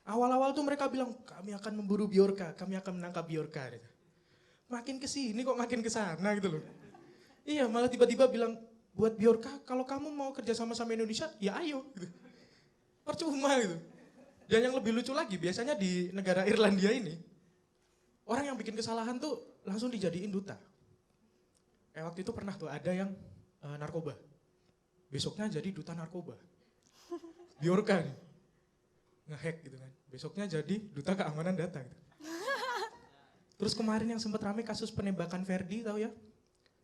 Awal-awal tuh mereka bilang, kami akan memburu Bjorka, kami akan menangkap Bjorka. Gitu. Makin kesini kok makin kesana gitu loh. Iya, malah tiba-tiba bilang, buat Bjorka, kalau kamu mau kerja sama Indonesia, ya ayo. Gitu. Percuma gitu. Dan yang lebih lucu lagi, biasanya di negara Irlandia ini, orang yang bikin kesalahan tuh langsung dijadiin duta. Kayak waktu itu pernah tuh ada yang narkoba. Besoknya jadi duta narkoba. Bjorka nih. Ngehack gitu kan. Besoknya jadi duta keamanan data gitu. Terus kemarin yang sempat rame kasus penembakan Ferdi, tahu ya?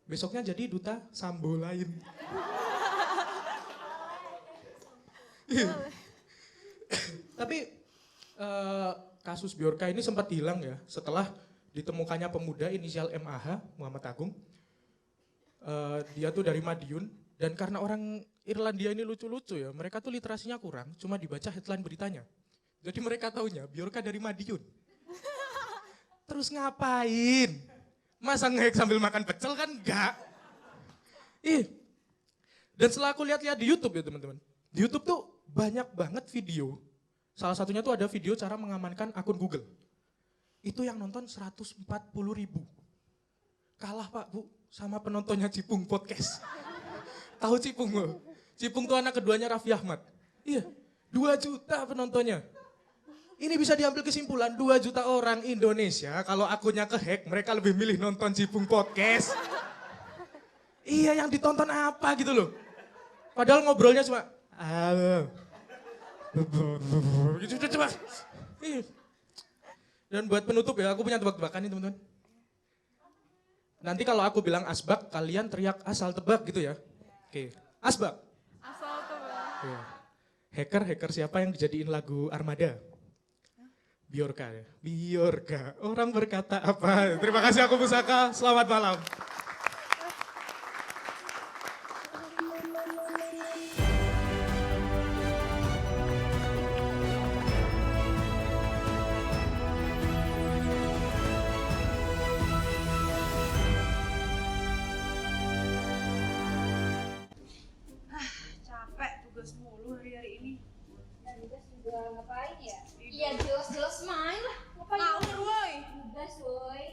Besoknya jadi duta Sambo lain. Tapi kasus Bjorka ini sempat hilang ya setelah ditemukannya pemuda inisial MAH, Muhammad Agung. Dia tuh dari Madiun, dan karena orang Irlandia ini lucu-lucu ya, mereka tuh literasinya kurang, cuma dibaca headline beritanya. Jadi mereka taunya Bjorka dari Madiun. Terus ngapain? Masa ngehack sambil makan pecel kan enggak? Dan setelah aku lihat-lihat di YouTube ya teman-teman, di YouTube tuh banyak banget video. Salah satunya tuh ada video cara mengamankan akun Google. Itu yang nonton 140.000. Kalah Pak Bu sama penontonnya Cipung Podcast. Tahu Cipung loh? Cipung tuh anak keduanya Raffi Ahmad. Iya, 2 juta penontonnya. Ini bisa diambil kesimpulan, 2 juta orang Indonesia kalau akunnya kehack, mereka lebih milih nonton Cipung Podcast. Iya, yang ditonton apa gitu loh. Padahal ngobrolnya cuma halo. Gitu coba. Dan buat penutup ya, aku punya tebak-tebakan nih teman-teman. Nanti kalau aku bilang asbak, kalian teriak asal tebak gitu ya. Oke, asbak. Asal tebak. Ya. Hacker siapa yang dijadiin lagu Armada? Bjorka ya. Bjorka. Orang berkata apa? Terima kasih aku Pusaka. Selamat malam. Capek tugas mulu hari-hari ini. Tugas juga ngapain ya? Iya jelas-jelas main lah. Ngapain? Ngawur woi. Tugas woi.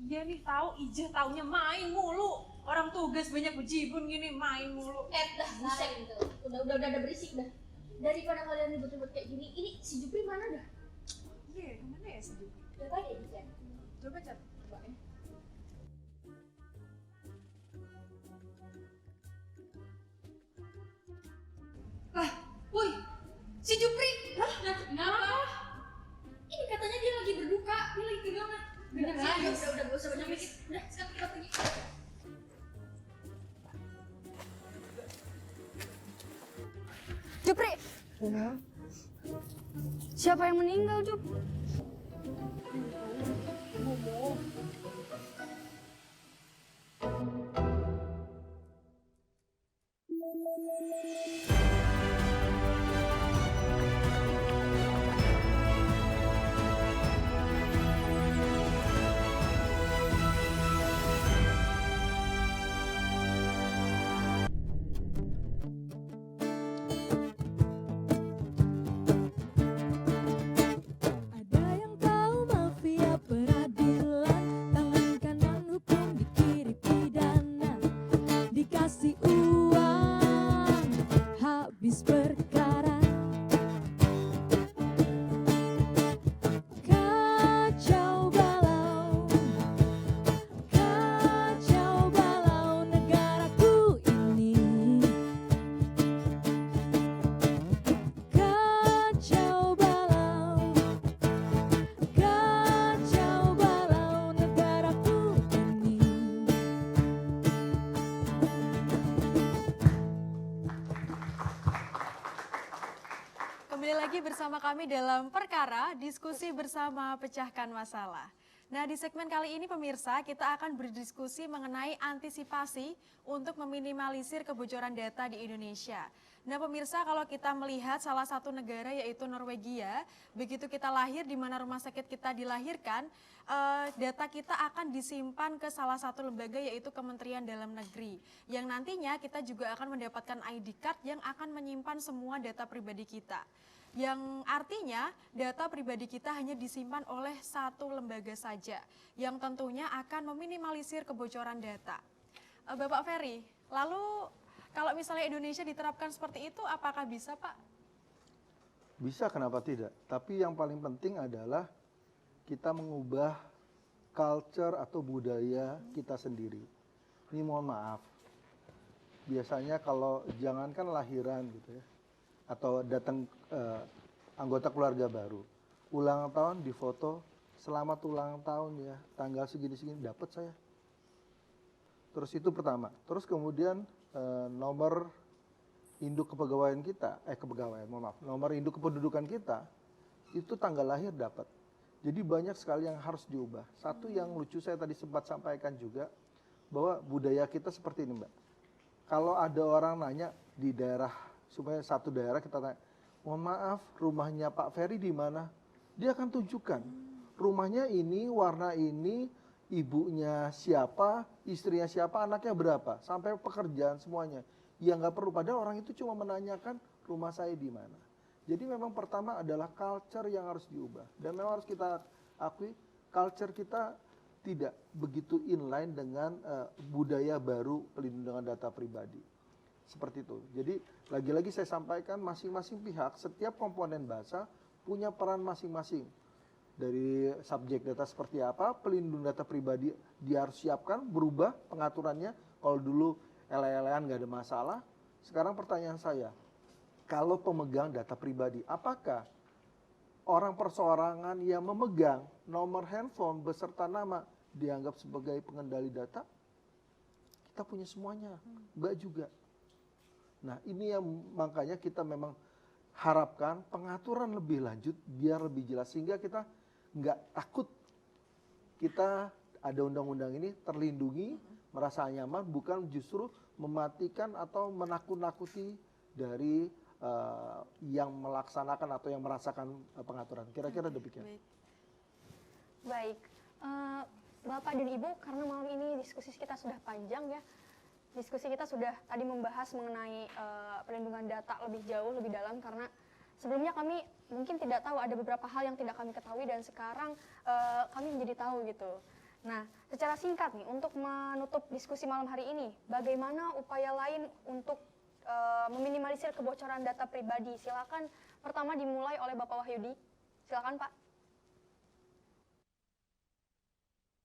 Iya nih tahu Ijah taunya main mulu. Orang tugas banyak bejibun gini main mulu. Dah buset gitu. Udah berisik dah. Daripada kalian ribut-ribut kayak gini, ini si Jupri mana dah? Iya, kemana ya si Jupri? Udah tadi ya, Jan? Coba cat, coba ya. Woi, si Jupri. Hah? Kenapa? Ini katanya dia lagi berduka, dia lagi kehilangan. Bener kan? Udah, gak usah banyak mikir. Udah, sekarang kita pergi. Jupri. Siapa yang meninggal, Jup? Ada yang tahu mafia peradilan, tangan kanan hukum di kiri pidana, dikasih uang habis perkara. Kacau balau negaraku ini. Kacau balau negaraku ini. Kembali lagi bersama kami dalam Perkara, diskusi bersama pecahkan masalah. Nah, di segmen kali ini pemirsa, kita akan berdiskusi mengenai antisipasi untuk meminimalisir kebocoran data di Indonesia. Nah, pemirsa, kalau kita melihat salah satu negara yaitu Norwegia, begitu kita lahir di mana rumah sakit kita dilahirkan, data kita akan disimpan ke salah satu lembaga yaitu Kementerian Dalam Negeri. Yang nantinya kita juga akan mendapatkan ID card yang akan menyimpan semua data pribadi kita. Yang artinya data pribadi kita hanya disimpan oleh satu lembaga saja, yang tentunya akan meminimalisir kebocoran data. Bapak Ferry, lalu kalau misalnya Indonesia diterapkan seperti itu, apakah bisa, Pak? Bisa, kenapa tidak? Tapi yang paling penting adalah kita mengubah culture atau budaya kita sendiri. Ini mohon maaf, biasanya kalau jangankan lahiran gitu ya, atau datang anggota keluarga baru, ulang tahun difoto, selamat ulang tahun ya, tanggal segini-segini dapat saya. Terus itu pertama. Terus kemudian nomor induk kepegawaian kita, nomor induk kependudukan kita itu tanggal lahir dapat. Jadi banyak sekali yang harus diubah. Satu yang lucu saya tadi sempat sampaikan juga bahwa budaya kita seperti ini, Mbak. Kalau ada orang nanya di daerah, supaya satu daerah kita tanya, mohon maaf rumahnya Pak Ferry di mana? Dia akan tunjukkan rumahnya ini, warna ini, ibunya siapa, istrinya siapa, anaknya berapa, sampai pekerjaan semuanya. Ya nggak perlu, padahal orang itu cuma menanyakan rumah saya di mana. Jadi memang pertama adalah culture yang harus diubah. Dan memang harus kita akui, culture kita tidak begitu inline dengan budaya baru pelindungan data pribadi. Seperti itu. Jadi lagi-lagi saya sampaikan masing-masing pihak, setiap komponen bahasa punya peran masing-masing. dari subjek data seperti apa, pelindung data pribadi dia harus siapkan, berubah pengaturannya. Kalau dulu ele-elean nggak ada masalah, sekarang pertanyaan saya, kalau pemegang data pribadi, apakah orang perseorangan yang memegang nomor handphone beserta nama dianggap sebagai pengendali data? Kita punya semuanya, Mbak juga. Nah ini yang makanya kita memang harapkan pengaturan lebih lanjut biar lebih jelas, sehingga kita nggak takut kita ada undang-undang ini terlindungi, merasa nyaman, bukan justru mematikan atau menakut-nakuti dari yang melaksanakan atau yang merasakan pengaturan. Kira-kira demikian. Baik, Bapak dan Ibu, karena malam ini diskusi kita sudah panjang ya. Diskusi kita sudah tadi membahas mengenai perlindungan data lebih jauh, lebih dalam, karena sebelumnya kami mungkin tidak tahu, ada beberapa hal yang tidak kami ketahui dan sekarang kami menjadi tahu gitu. Nah, secara singkat nih, untuk menutup diskusi malam hari ini, bagaimana upaya lain untuk meminimalisir kebocoran data pribadi? Silakan pertama dimulai oleh Bapak Wahyudi. Silakan Pak.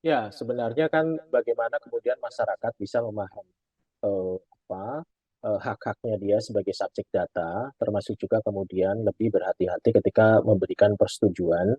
Ya, sebenarnya kan bagaimana kemudian masyarakat bisa memahami hak-haknya dia sebagai subjek data, termasuk juga kemudian lebih berhati-hati ketika memberikan persetujuan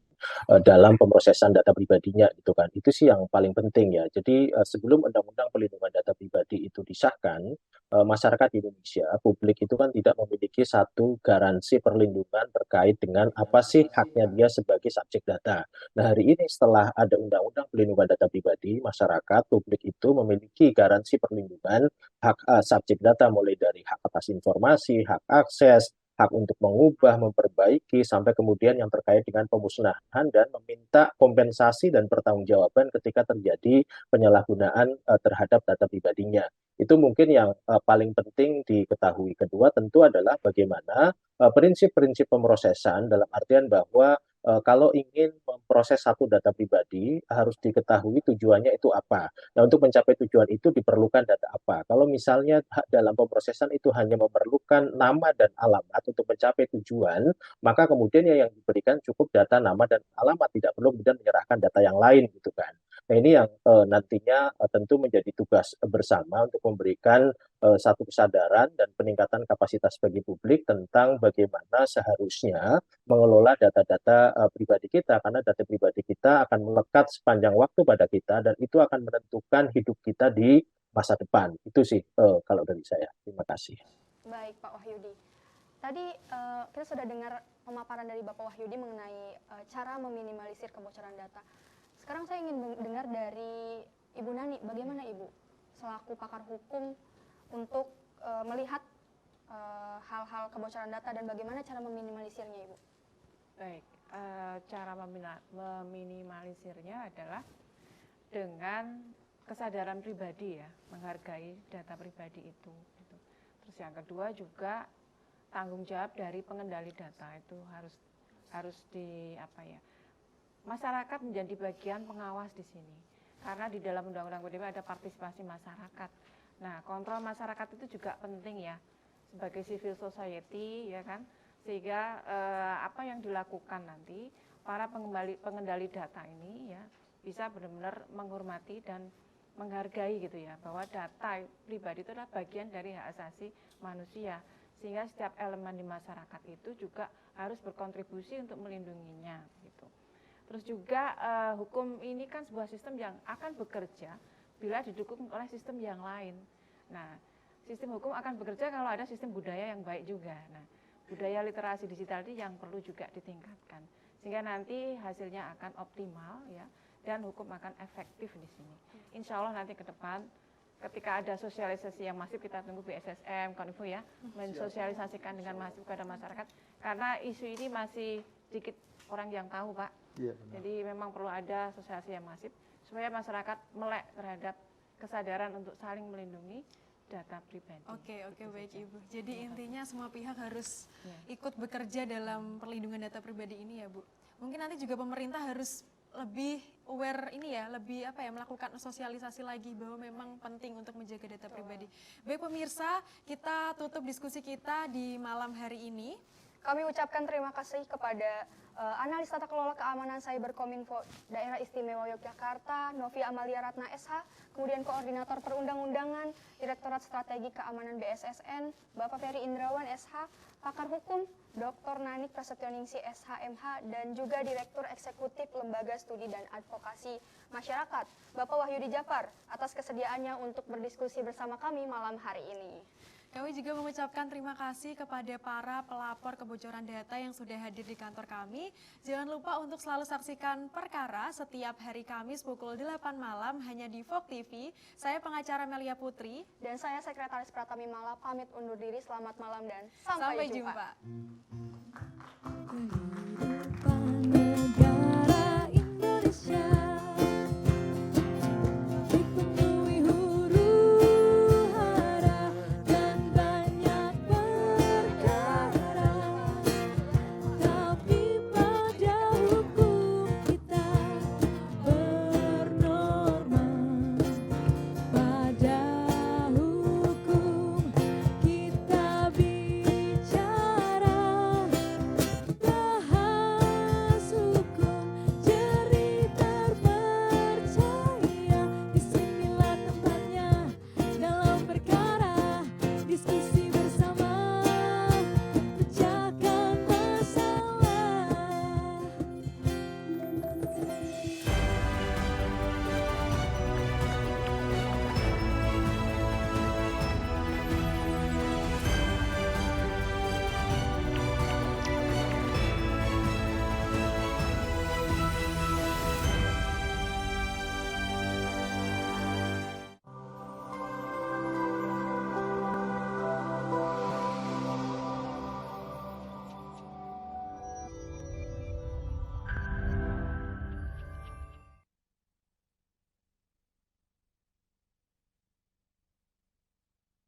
dalam pemrosesan data pribadinya, gitu kan. Itu sih yang paling penting ya. Jadi sebelum Undang-Undang Perlindungan Data Pribadi itu disahkan, masyarakat di Indonesia, publik itu kan tidak memiliki satu garansi perlindungan terkait dengan apa sih haknya dia sebagai subjek data. Nah, hari ini setelah ada Undang-Undang Perlindungan Data Pribadi, masyarakat, publik itu memiliki garansi perlindungan hak subjek data, mulai dari hak atas informasi, hak akses, hak untuk mengubah, memperbaiki, sampai kemudian yang terkait dengan pemusnahan dan meminta kompensasi dan pertanggungjawaban ketika terjadi penyalahgunaan terhadap data pribadinya. Itu mungkin yang paling penting diketahui. Kedua tentu adalah bagaimana prinsip-prinsip pemrosesan, dalam artian bahwa kalau ingin memproses satu data pribadi harus diketahui tujuannya itu apa. Nah, untuk mencapai tujuan itu diperlukan data apa. Kalau misalnya dalam pemrosesan itu hanya memerlukan nama dan alamat untuk mencapai tujuan, maka kemudian yang diberikan cukup data, nama dan alamat, tidak perlu kemudian menyerahkan data yang lain, gitu kan. Nah, ini yang nantinya tentu menjadi tugas bersama untuk memberikan satu kesadaran dan peningkatan kapasitas bagi publik tentang bagaimana seharusnya mengelola data-data pribadi kita, karena data pribadi kita akan melekat sepanjang waktu pada kita dan itu akan menentukan hidup kita di masa depan. Itu sih kalau dari saya. Terima kasih. Baik Pak Wahyudi. Tadi kita sudah dengar pemaparan dari Bapak Wahyudi mengenai cara meminimalisir kebocoran data. Sekarang saya ingin dengar dari Ibu Nani, bagaimana Ibu selaku pakar hukum untuk melihat hal-hal kebocoran data dan bagaimana cara meminimalisirnya, Ibu? Baik, cara meminimalisirnya adalah dengan kesadaran pribadi ya, menghargai data pribadi itu. Gitu. Terus yang kedua juga tanggung jawab dari pengendali data itu harus masyarakat menjadi bagian pengawas di sini. Karena di dalam Undang-Undang PDP ada partisipasi masyarakat. Nah, kontrol masyarakat itu juga penting ya, sebagai civil society ya kan, sehingga apa yang dilakukan nanti para pengendali data ini ya bisa benar-benar menghormati dan menghargai gitu ya, bahwa data pribadi itu adalah bagian dari hak asasi manusia, sehingga setiap elemen di masyarakat itu juga harus berkontribusi untuk melindunginya gitu. Terus juga hukum ini kan sebuah sistem yang akan bekerja bila didukung oleh sistem yang lain. Nah, sistem hukum akan bekerja kalau ada sistem budaya yang baik juga. Nah, budaya literasi digital ini yang perlu juga ditingkatkan, sehingga nanti hasilnya akan optimal ya, dan hukum akan efektif di sini. Insya Allah nanti ke depan ketika ada sosialisasi yang masif, kita tunggu BSSM, Kominfo ya, mensosialisasikan dengan masif kepada masyarakat, karena isu ini masih sedikit orang yang tahu Pak. Ya, jadi memang perlu ada sosialisasi yang masif supaya masyarakat melek terhadap kesadaran untuk saling melindungi data pribadi. Oke, baik Ibu. Jadi intinya semua pihak harus ikut bekerja dalam perlindungan data pribadi ini ya Bu. Mungkin nanti juga pemerintah harus lebih aware ini ya, lebih melakukan sosialisasi lagi bahwa memang penting untuk menjaga data pribadi. Baik pemirsa, kita tutup diskusi kita di malam hari ini. Kami ucapkan terima kasih kepada Analis Tata Kelola Keamanan Cyber Kominfo Daerah Istimewa Yogyakarta, Novi Amalia Ratna SH, kemudian Koordinator Perundang-undangan, Direktorat Strategi Keamanan BSSN, Bapak Ferry Indrawan SH, Pakar Hukum, Dr. Nanik Prasetyoningsi SHMH, dan juga Direktur Eksekutif Lembaga Studi dan Advokasi Masyarakat, Bapak Wahyudi Jafar, atas kesediaannya untuk berdiskusi bersama kami malam hari ini. Kami juga mengucapkan terima kasih kepada para pelapor kebocoran data yang sudah hadir di kantor kami. Jangan lupa untuk selalu saksikan Perkara setiap hari Kamis pukul 8 malam hanya di Vogue TV. Saya pengacara Melia Putri. Dan saya Sekretaris Pratami Mala pamit undur diri. Selamat malam dan Sampai jumpa. jumpa.